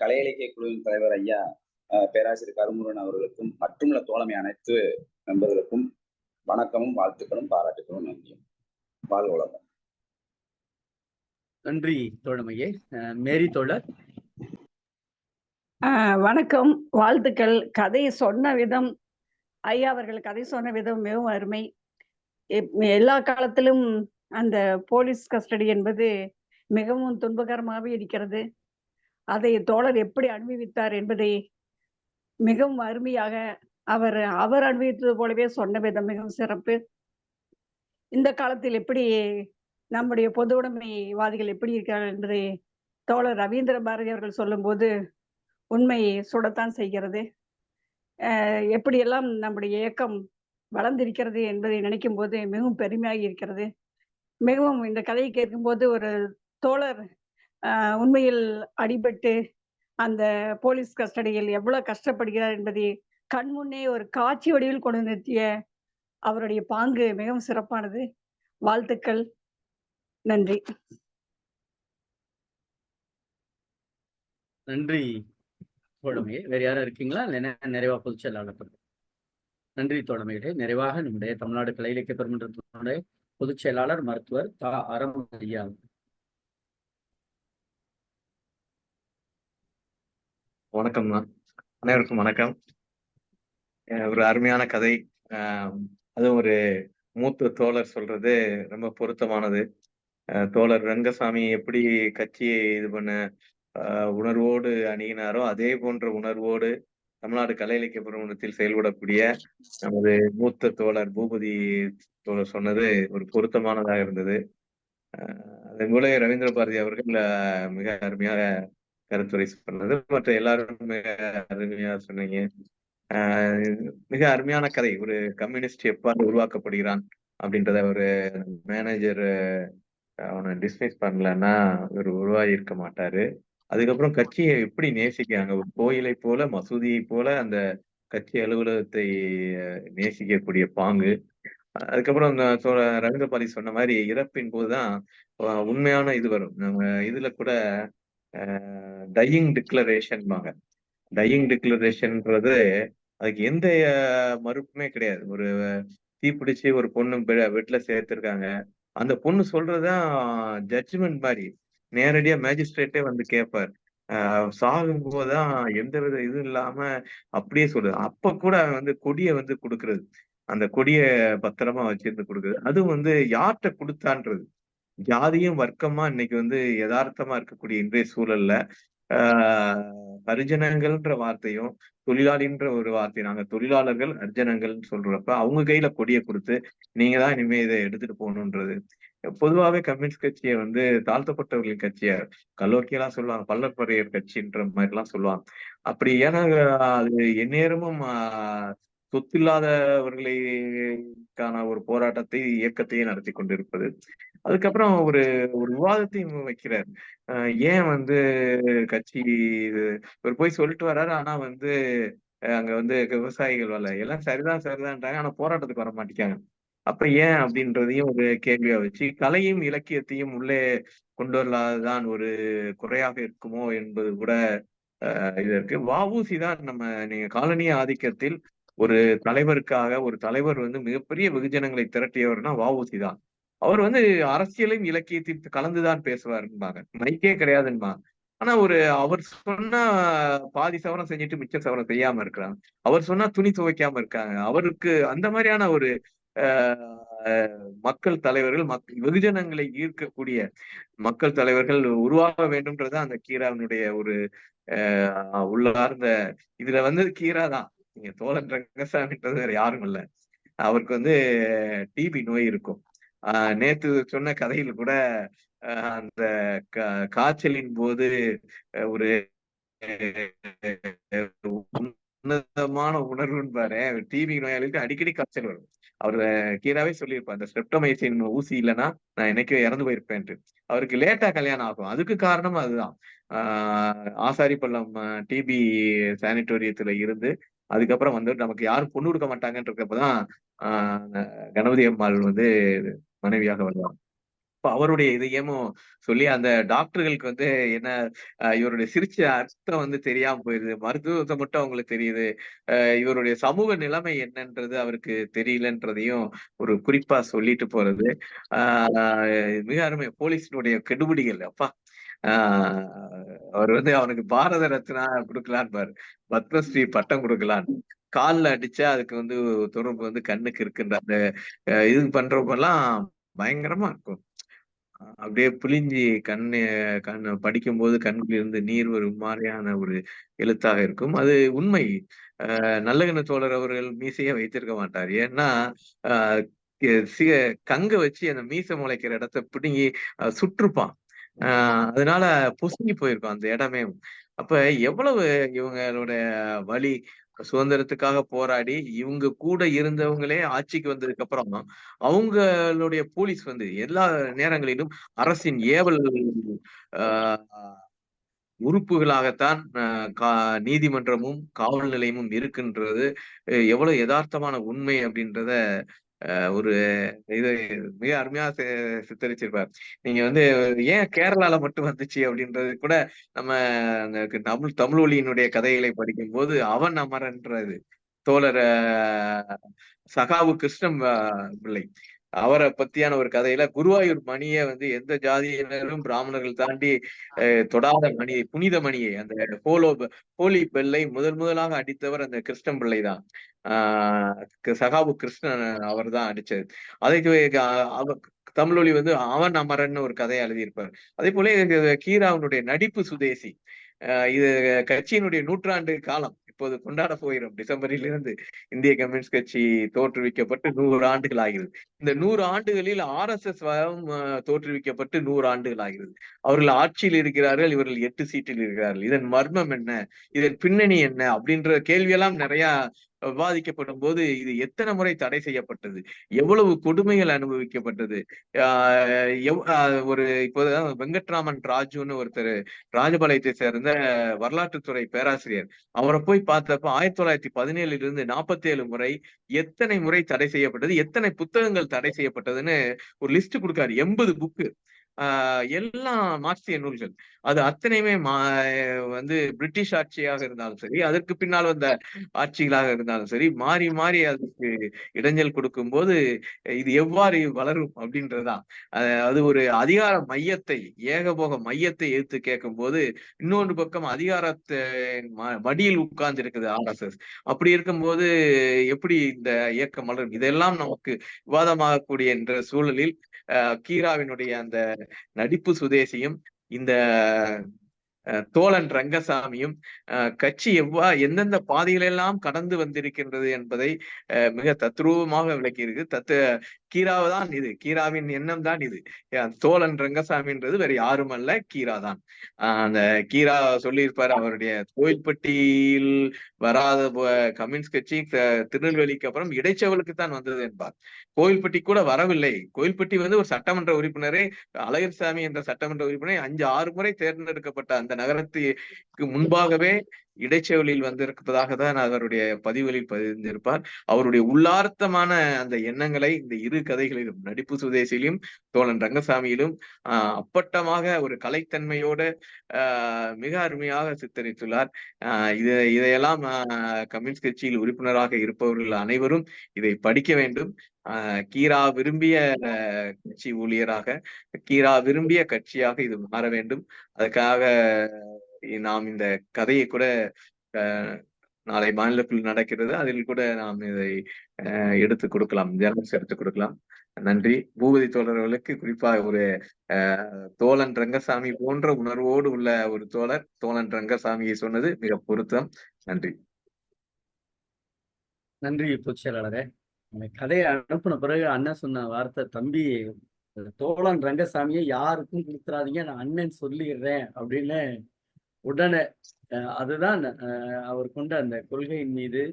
கலை இலக்கிய குழுவின் தலைவர் ஐயா பேராசிரியர் கருமுருகன் அவர்களுக்கும், மற்றுமுள்ள தோழமை அனைத்து நண்பர்களுக்கும் வணக்கமும், வாழ்த்துக்களும், பாராட்டுகளும், நன்றியும். வாழ்க வளமுடன். நன்றி தோழமையே. மேரி தோழர். வணக்கம், வாழ்த்துக்கள். கதை சொன்ன விதம், ஐயா அவர்கள் கதை சொன்ன விதம் மிகவும் அருமை. எல்லா காலத்திலும் அந்த போலீஸ் கஸ்டடி என்பது மிகவும் துன்பகரமாக இருக்கிறது. அதை தோழர் எப்படி அனுபவித்தார் என்பதை மிகவும் அருமையாக அவர் அனுபவித்தது போலவே சொன்ன விதம் மிகவும் சிறப்பு. இந்த காலத்தில் எப்படி நம்முடைய பொது உடைமைவாதிகள் எப்படி இருக்கிறார்கள் என்பதை தோழர் ரவீந்திர பாரதி அவர்கள் சொல்லும்போது உண்மை சுடத்தான் செய்கிறது. எப்படியெல்லாம் நம்முடைய இயக்கம் வளர்ந்திருக்கிறது என்பதை நினைக்கும் போது மிகவும் பெருமையாக இருக்கிறது. மிகவும் இந்த கதையை கேட்கும்போது ஒரு தோழர் உண்மையில் அடிபட்டு அந்த போலீஸ் கஸ்டடியில் எவ்வளவு கஷ்டப்படுகிறார் என்பதை கண்முன்னே ஒரு காட்சி வடிவில் கொண்டு நிறுத்திய அவருடைய பாங்கு மிகவும் சிறப்பானது. வாழ்த்துக்கள், நன்றி. நன்றி தோழமையே. வேற யாரும் இருக்கீங்களா? இல்லைன்னா நிறைவா பொதுச் செயலாளர்? நன்றி தோழமையிலே. நிறைவாக நம்முடைய தமிழ்நாடு கலை இலக்கிய பெருமன்றத்தினுடைய பொதுச் செயலாளர் மருத்துவர் தா. அறமுகம் ஐயா. வணக்கம்ண்ணா, அனைவருக்கும் வணக்கம். ஒரு அருமையான கதை. அதுவும் ஒரு மூத்த தோழர் சொல்றது ரொம்ப பொருத்தமானது. தோழர் ரங்கசாமி எப்படி கட்சியை இது பண்ண உணர்வோடு அணுகினாரோ அதே போன்ற உணர்வோடு தமிழ்நாடு கலை இலக்கிய பெருமன்றத்தில் செயல்படக்கூடிய நமது மூத்த தோழர் பூபதி தோழர் சொன்னது ஒரு பொருத்தமானதாக இருந்தது. அதன் போல ரவீந்திர பாரதி அவர்கள் மிக அருமையாக கருத்துரை சொன்னது, மற்ற எல்லாரும் மிக அருமையாக சொன்னீங்க. மிக அருமையான கதை. ஒரு கம்யூனிஸ்ட் எவ்வாறு உருவாக்கப்படுகிறான் அப்படின்றத ஒரு மேனேஜர் அவனை டிஸ்மிஸ் பண்ணலன்னா இவர் உருவாகி இருக்க மாட்டாரு. அதுக்கப்புறம் கட்சியை எப்படி நேசிக்கிறாங்க, ஒரு கோயிலை போல மசூதியை போல அந்த கட்சி அலுவலகத்தை நேசிக்கக்கூடிய பாங்கு. அதுக்கப்புறம் ரவீந்திர பாரதி சொன்ன மாதிரி இறப்பின் போதுதான் உண்மையான இது வரும். நம்ம இதுல கூட டையிங் டிக்ளரேஷன்பாங்க. டையிங் டிக்ளரேஷன்ன்றது அதுக்கு எந்த மறுப்புமே கிடையாது. ஒரு தீப்பிடிச்சு ஒரு பொண்ணு பெட்ல சேர்த்திருக்காங்க, அந்த பொண்ணு சொல்றதுதான் ஜட்ஜ்மெண்ட் மாதிரி. நேரடியா மேஜிஸ்ட்ரேட்டே வந்து கேட்பார். சாகும் போதுதான் எந்த வித இதுவும் இல்லாம அப்படியே சொல்றது. அப்ப கூட வந்து கொடியை வந்து கொடுக்கறது, அந்த கொடிய பத்திரமா வச்சிருந்து கொடுக்குறது. அதுவும் யார்கிட்ட கொடுத்தான்றது ஜாதியும் வர்க்கமா இன்னைக்கு யதார்த்தமா இருக்கக்கூடிய இன்றைய சூழல்ல ஹரிஜனங்கள்ன்ற வார்த்தையும் தொழிலாளின்ற ஒரு வார்த்தை, நாங்க தொழிலாளர்கள் ஹரிஜனங்கள்னு சொல்றப்ப அவங்க கையில கொடியை கொடுத்து நீங்க தான் இனிமே இதை எடுத்துட்டு போகணுன்றது. பொதுவாகவே கம்யூனிஸ்ட் கட்சியை தாழ்த்தப்பட்டவர்களின் கட்சியை கல்லோக்கியெல்லாம் சொல்லுவாங்க, பல்லற்பறையர் கட்சின்ற மாதிரி எல்லாம் சொல்லுவாங்க. அப்படி ஏன்னா அது எந்நேரமும் சொத்தில்லாதவர்களுக்கான ஒரு போராட்டத்தை இயக்கத்தையே நடத்தி கொண்டிருப்பது. அதுக்கப்புறம் ஒரு ஒரு விவாதத்தையும் வைக்கிறார். ஏன் கட்சி இவர் போய் சொல்லிட்டு வர்றாரு, ஆனா அங்க விவசாயிகள் வரல, எல்லாம் சரிதான்ன்றாங்க, ஆனா போராட்டத்துக்கு வர மாட்டேங்காங்க. அப்ப ஏன் அப்படின்றதையும் ஒரு கேள்வியா வச்சு கலையும் இலக்கியத்தையும் உள்ளே கொண்டு வரலாதான் ஒரு குறையாக இருக்குமோ என்பது கூட இது இருக்கு. வ.உ.சி தான் நம்ம நீங்க காலனிய ஆதிக்கத்தில் ஒரு தலைவருக்காக ஒரு தலைவர் மிகப்பெரிய வெகுஜனங்களை திரட்டியவர்னா வ.உ.சி தான். அவர் அரசியலையும் இலக்கியத்தையும் கலந்துதான் பேசுவாருன்பாங்க, மைக்கே கிடையாதுன்பா. ஆனா அவர் சொன்னா பாதி சவரம் செஞ்சுட்டு மிச்ச சவரம் செய்யாம இருக்கிறாங்க, அவர் சொன்னா துணி துவைக்காம இருக்காங்க. அவருக்கு அந்த மாதிரியான ஒரு மக்கள் தலைவர்கள், வெகுஜனங்களை ஈர்க்கக்கூடிய மக்கள் தலைவர்கள் உருவாக வேண்டும்ன்றது அந்த கீராவினுடைய ஒரு உள்ளார்ந்த இதுல கீரா தான். நீங்க தோழன் ரங்கசாமின்றது வேற யாரும் இல்ல. அவருக்கு டிபி நோய் இருக்கும். நேத்து சொன்ன கதையில் கூட அந்த காய்ச்சலின் போது ஒரு உன்னதமான உணர்வுன்னு பாரு, டிபி நோயாளிக்கு அடிக்கடி காய்ச்சல் வரும். அவர் கீராவே சொல்லியிருப்பார், அந்த ஸ்ட்ரெப்டோமைசின் ஊசி இல்லைன்னா நான் என்னைக்கோ இறந்து போயிருப்பேன்ட்டு. அவருக்கு லேட்டா கல்யாணம் ஆகும், அதுக்கு காரணம் அதுதான். ஆசாரிப்பள்ளம் டிபி சானிட்டோரியத்துல இருந்து அதுக்கப்புறம் நமக்கு யாரும் பொண்ணு கொடுக்க மாட்டாங்கன்றப்பதான் கணபதி அம்மாள் மனைவியாக வருவாங்க. அப்ப அவருடைய இதயமும் சொல்லி அந்த டாக்டர்களுக்கு வந்து என்ன இவருடைய சிரிச்ச அர்த்தம் வந்து தெரியாம போயிருது, மருத்துவத்தை மட்டும் அவங்களுக்கு தெரியுது, இவருடைய சமூக நிலைமை என்னன்றது அவருக்கு தெரியலன்றதையும் ஒரு குறிப்பா சொல்லிட்டு போறது மிக அருமை. போலீஸினுடைய கெடுபிடிகள் அப்பா. அவர் வந்து அவனுக்கு பாரத ரத்னா கொடுக்கலான்னு பாரு, பத்மஸ்ரீ பட்டம் கொடுக்கலான்னு கால்ல அடிச்சா அதுக்கு வந்து தொடர்பு வந்து கண்ணுக்கு இருக்குன்ற அந்த இது பண்றவங்க எல்லாம் பயங்கரமா இருக்கும். அப்படியே புளிஞ்சி கண்ணு படிக்கும்போது கண்ணுல இருந்து நீர் வரும் மாதிரியான ஒரு எழுத்தாக இருக்கும். அது உண்மை. நல்லகண்ண தோழர் அவர்கள் மீசையே வைத்திருக்க மாட்டார். ஏன்னா கங்க வச்சு அந்த மீசை முளைக்கிற இடத்த பிடுங்கி சுற்றுப்பான். அதனால பொசுங்கி போயிருக்கும் அந்த இடமே. அப்ப எவ்வளவு இவங்களோட வழி, சுதந்திரத்துக்காக போராடி இவங்க கூட இருந்தவங்களே ஆட்சிக்கு வந்ததுக்கு அப்புறம் அவங்களுடைய போலீஸ் வந்து எல்லா நேரங்களிலும் அரசின் ஏவல் உறுப்புகளாகத்தான் நீதிமன்றமும் காவல் நிலையமும் இருக்கின்றது எவ்வளவு யதார்த்தமான உண்மை அப்படின்றத ஒரு இது மிக அருமையா சித்தரிச்சிருப்பார். நீங்க வந்து ஏன் கேரளால மட்டும் வந்துச்சு அப்படின்றது கூட நம்ம தமிழ் ஒலியினுடைய கதைகளை படிக்கும் போது அவன் அமரன்றது தோழர் சகாவு கிருஷ்ணன் பிள்ளை அவரை பத்தியான ஒரு கதையில குருவாயூர் மணியை வந்து எந்த ஜாதியினரும் பிராமணர்கள் தாண்டி தொடாத மணியை, புனித மணியை, அந்த ஹோலி பெல்லை முதலாக அடித்தவர் அந்த கிருஷ்ணன் பிள்ளை தான். சகாபு கிருஷ்ணன் அவர் தான் அடிச்சது. அதுக்கு தமிழொலி வந்து அவன் அமரன் ஒரு கதையை எழுதியிருப்பார். அதே போல கீராவுடைய நடிப்பு சுதேசி, இது கட்சியினுடைய 100 ஆண்டு காலம் இப்போது கொண்டாட போகிறோம். டிசம்பரிலிருந்து இந்திய கம்யூனிஸ்ட் கட்சி தோற்றுவிக்கப்பட்டு 100 ஆண்டுகள் ஆகிறது. இந்த 100 ஆண்டுகளில் RSS தோற்றுவிக்கப்பட்டு 100 ஆண்டுகள் ஆகிறது. அவர்கள் ஆட்சியில் இருக்கிறார்கள், இவர்கள் 8 சீட்டில் இருக்கிறார்கள். இதன் மர்மம் என்ன, இதன் பின்னணி என்ன அப்படின்ற கேள்வியெல்லாம் நிறைய விவாதிக்கப்படும் போது இது எத்தனை முறை தடை செய்யப்பட்டது, எவ்வளவு கொடுமைகள் அனுபவிக்கப்பட்டது. ஒரு இப்போதான் வெங்கட்ராமன் ராஜுன்னு ஒருத்தர் ராஜபாளையத்தை சேர்ந்த வரலாற்றுத்துறை பேராசிரியர், அவரை போய் பார்த்தப்ப 1917 47 முறை எத்தனை முறை தடை செய்யப்பட்டது, எத்தனை புத்தகங்கள் தடை செய்யப்பட்டதுன்னு ஒரு லிஸ்ட் கொடுக்காரு. 80 புக்கு, எல்லாம் மார்க்சிய நூல்கள். அது அத்தனையுமே வந்து பிரிட்டிஷ் ஆட்சியாக இருந்தாலும் சரி, அதற்கு பின்னால் வந்த ஆட்சிகளாக இருந்தாலும் சரி, மாறி மாறி அதுக்கு இடைஞ்சல் கொடுக்கும் போது இது எவ்வாறு வளரும் அப்படின்றதுதான். அது ஒரு அதிகார மையத்தை, ஏகபோக மையத்தை எடுத்து கேட்கும் போது இன்னொன்று பக்கம் அதிகாரத்தை மடியில் உட்கார்ந்து இருக்குது RSS. அப்படி இருக்கும்போது எப்படி இந்த இயக்கம் வளரும்? இதெல்லாம் நமக்கு விவாதமாகக்கூடிய என்ற சூழலில் கீராவினுடைய அந்த நடிப்பு சுதேசியும் இந்த தோழன் ரங்கசாமியும் கட்சி எந்தெந்த பாதைகளெல்லாம் கடந்து வந்திருக்கின்றது என்பதை மிக தத்ரூபமாக விளக்கியிருக்கு. கீராவை தான் இது, கீராவின் எண்ணம் தான் இது. தோழன் ரங்கசாமின்றது வேற யாரும் அல்ல, கீரா தான். அந்த கீரா சொல்லியிருப்பாரு, அவருடைய கோயில்பட்டியில் வராத கம்யூனிஸ்ட் கட்சி திருநெல்வேலிக்கு அப்புறம் இடைச்சவலுக்கு தான் வந்தது என்பார். கோயில்பட்டி கூட வரவில்லை. கோயில்பட்டி வந்து ஒரு சட்டமன்ற உறுப்பினரை, அழகர்சாமி என்ற சட்டமன்ற உறுப்பினரை 5-6 முறை தேர்ந்தெடுக்கப்பட்ட அந்த நகரத்துக்கு முன்பாகவே இடைச்செவலில் வந்திருப்பதாக தான் அவருடைய பதிவுகளில் பதிந்திருப்பார். அவருடைய உள்ளார்த்தமான அந்த எண்ணங்களை இந்த இரு கதைகளிலும், நடிப்பு சுதேசியிலும் தோழன் ரங்கசாமியிலும் அப்பட்டமாக ஒரு கலைத்தன்மையோட மிக அருமையாக சித்தரித்துள்ளார். இதையெல்லாம் கம்யூனிஸ்ட் கட்சியில் உறுப்பினராக இருப்பவர்கள் அனைவரும் இதை படிக்க வேண்டும். கீரா விரும்பிய கட்சி ஊழியராக, கீரா விரும்பிய கட்சியாக இது மாற வேண்டும். அதுக்காக நாம் இந்த கதையை கூட நாளை மாநிலத்தில் நடக்கிறது, அதில் கூட நாம் இதை எடுத்து கொடுக்கலாம், ஜெர்னல்ஸ் எடுத்து கொடுக்கலாம். நன்றி. பூபதி தோழர்களுக்கு குறிப்பாக ஒரு தோழன் ரங்கசாமி போன்ற உணர்வோடு உள்ள ஒரு தோழன் ரங்கசாமியை சொன்னது மிக பொருத்தம். நன்றி. நன்றி பொதுச்செயலாளரே. கதையை அனுப்பின பிறகு அண்ணன் சொன்ன வார்த்தை, தம்பி தோழன் ரங்கசாமியை யாருக்கும் கொடுத்துறாதீங்க, நான் அண்ணன் சொல்லிடுறேன் அப்படின்னு உடனே. அதுதான் அவர் கொண்ட அந்த கொள்கையின் மீது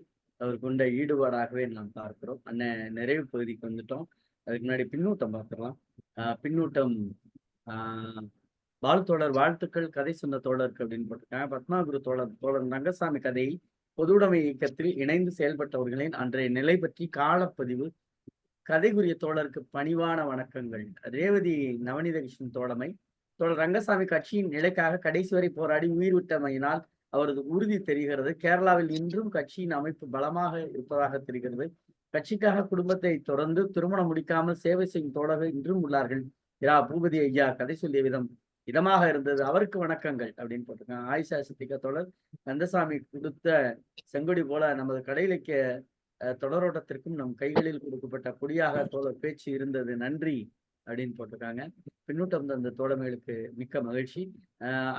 அவர் கொண்ட ஈடுபாடாகவே நாம் பார்க்கிறோம். அண்ணன் நிறைவு பகுதிக்கு வந்துட்டோம். அதுக்கு முன்னாடி பின்னூட்டம் பார்த்துடலாம். பின்னூட்டம் வாழ்த்தோழர் வாழ்த்துக்கள் கதை சொன்ன தோழருக்கு அப்படின்னு போட்டிருக்காங்க. பத்மாகுரு தோழர் ரங்கசாமி கதையை பொதுவுடைமை இயக்கத்தில் இணைந்து செயல்பட்டவர்களின் அன்றைய நிலை பற்றி காலப்பதிவு கதைக்குரிய தோழருக்கு பணிவான வணக்கங்கள். ரேவதி நவநீத கிருஷ்ணன் தோழமை. தோழர் ரங்கசாமி கட்சியின் நிலைக்காக கடைசி வரை போராடி உயிர் விட்டமையினால் அவரது உறுதி தெரிகிறது. கேரளாவில் இன்றும் கட்சியின் அமைப்பு பலமாக இருப்பதாக தெரிகிறது. கட்சிக்காக குடும்பத்தை தொடர்ந்து திருமணம் முடிக்காமல் சேவை செய்யும் தோழர்கள் இன்றும் உள்ளார்கள். இரா பூபதி ஐயா கதை சொல்லிய விதம் இதமாக இருந்தது, அவருக்கு வணக்கங்கள் அப்படின்னு போட்டிருக்காங்க. ஆயிஷா சித்திகா தோழர் கந்தசாமி கொடுத்த செங்கொடி போல நமது கடை இலக்கிய தொடரோட்டத்திற்கும் நம் கைகளில் கொடுக்கப்பட்ட கொடியாக தோழர் பேச்சு இருந்தது, நன்றி அப்படின்னு போட்டிருக்காங்க. பின்னூட்டம் தந்த தோழமைகளுக்கு மிக்க மகிழ்ச்சி.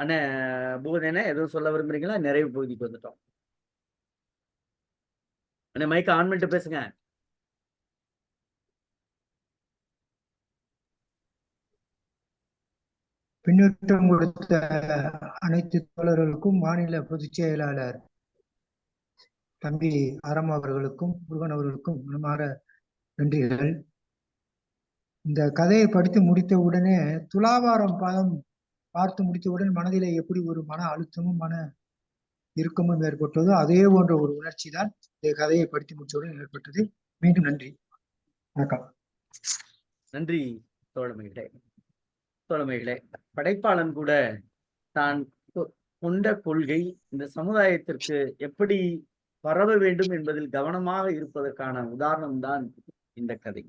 அண்ணே பூபதேனே எதுவும் சொல்ல விரும்புறீங்களா? நிறைவு பகுதிக்கு வந்துட்டோம். அண்ணே மைக்க ஆன் பண்ணிட்டு பேசுங்க. பின்னூட்டம் கொடுத்த அனைத்து தோழர்களுக்கும் மாநில பொதுச் செயலாளர் தம்பி ஆரம் அவர்களுக்கும் முருகன் அவர்களுக்கும் மனமாற நன்றிகள். இந்த கதையை படித்து முடித்த உடனே துலாபாரம் பாதம் பார்த்து முடித்தவுடன் மனதிலே எப்படி ஒரு மன அழுத்தமும் மன இறுக்கமும் ஏற்பட்டதோ அதே போன்ற ஒரு உணர்ச்சி தான் இந்த கதையை படித்து முடித்தவுடன் ஏற்பட்டது. மீண்டும் நன்றி, வணக்கம். நன்றி தோழமைகளே. தோழமைகளே, படைப்பாளன் கூட தான் கொண்ட கொள்கை இந்த சமுதாயத்திற்கு எப்படி பரவ வேண்டும் என்பதில் கவனமாக இருப்பதற்கான உதாரணம்தான் இந்த கதை.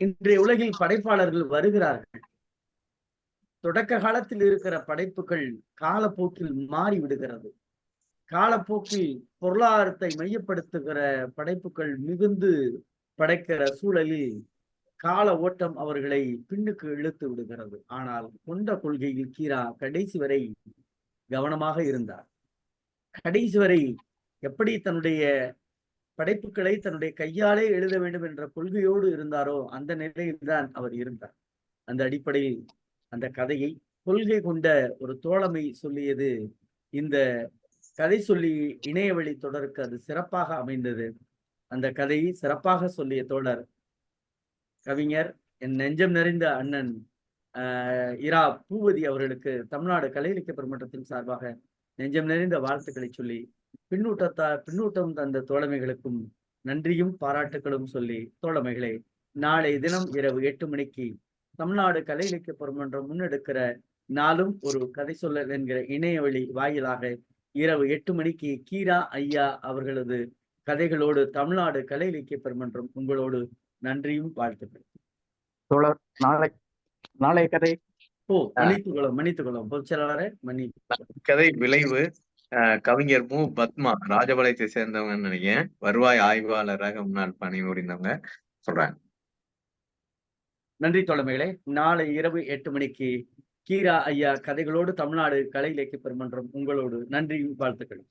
இன்றைய உலகில் படைப்பாளர்கள் வருகிறார்கள். தொடக்க காலத்தில் இருக்கிற படைப்புகள் காலப்போக்கில் மாறி விடுகிறது. காலப்போக்கில் பொருளாதாரத்தை மையப்படுத்துகிற படைப்புகள் மிகுந்து படைக்கிற சூழலில் கால ஓட்டம் அவர்களை பின்னுக்கு இழுத்து விடுகிறது. ஆனால் கொண்ட கொள்கையில் கீரா கடைசி வரை கவனமாக இருந்தார். கடைசி வரை எப்படி தன்னுடைய படைப்புகளை தன்னுடைய கையாலே எழுத வேண்டும் என்ற கொள்கையோடு இருந்தாரோ அந்த நிலையில்தான் அவர் இருந்தார். அந்த அடிப்படையில் அந்த கதையை கொள்கை கொண்ட ஒரு தோழமை சொல்லியது இந்த கதை சொல்லி இணையவழி தொடருக்கு அது சிறப்பாக அமைந்தது. அந்த கதையை சிறப்பாக சொல்லிய தோழர் கவிஞர் என் நெஞ்சம் நிறைந்த அண்ணன் இரா பூபதி அவர்களுக்கு தமிழ்நாடு கலை இலக்கிய பெருமன்றத்தின் சார்பாக நெஞ்சம் நிறைந்த வாழ்த்துக்களை சொல்லி பின்னூட்டம் தந்த தோழமைகளுக்கும் நன்றியும் பாராட்டுகளும் சொல்லி, தோழமைகளே, நாளை தினம் இரவு 8 மணிக்கு தமிழ்நாடு கலை இலக்கிய பெருமன்றம் முன்னெடுக்கிற நாளும் ஒரு கதை சொல்லல் என்கிற இணையவழி வாயிலாக இரவு 8 மணிக்கு கீரா ஐயா அவர்களது கதைகளோடு தமிழ்நாடு கலை இலக்கிய பெருமன்றம் உங்களோடு நன்றியும் வாழ்த்துக்கள். தோழர் நாளை கதை மன்னித்துக்கொள்ளும் பொதுச் செயலாளரே, கதை விளைவு கவிஞர் மு. பத்மா, ராஜபாளையத்தை சேர்ந்தவங்கன்னு நினைக்கிறேன். வருவாய் ஆய்வாளராக முன்னாள் பணிபுரிந்தவங்க சொல்றாங்க. நன்றி தோழமைகளே. நாளை இரவு 8 மணிக்கு கீரா ஐயா கதைகளோடு தமிழ்நாடு கலை இலக்கிய பெருமன்றம் உங்களோடு நன்றியும் வாழ்த்துக்கள்.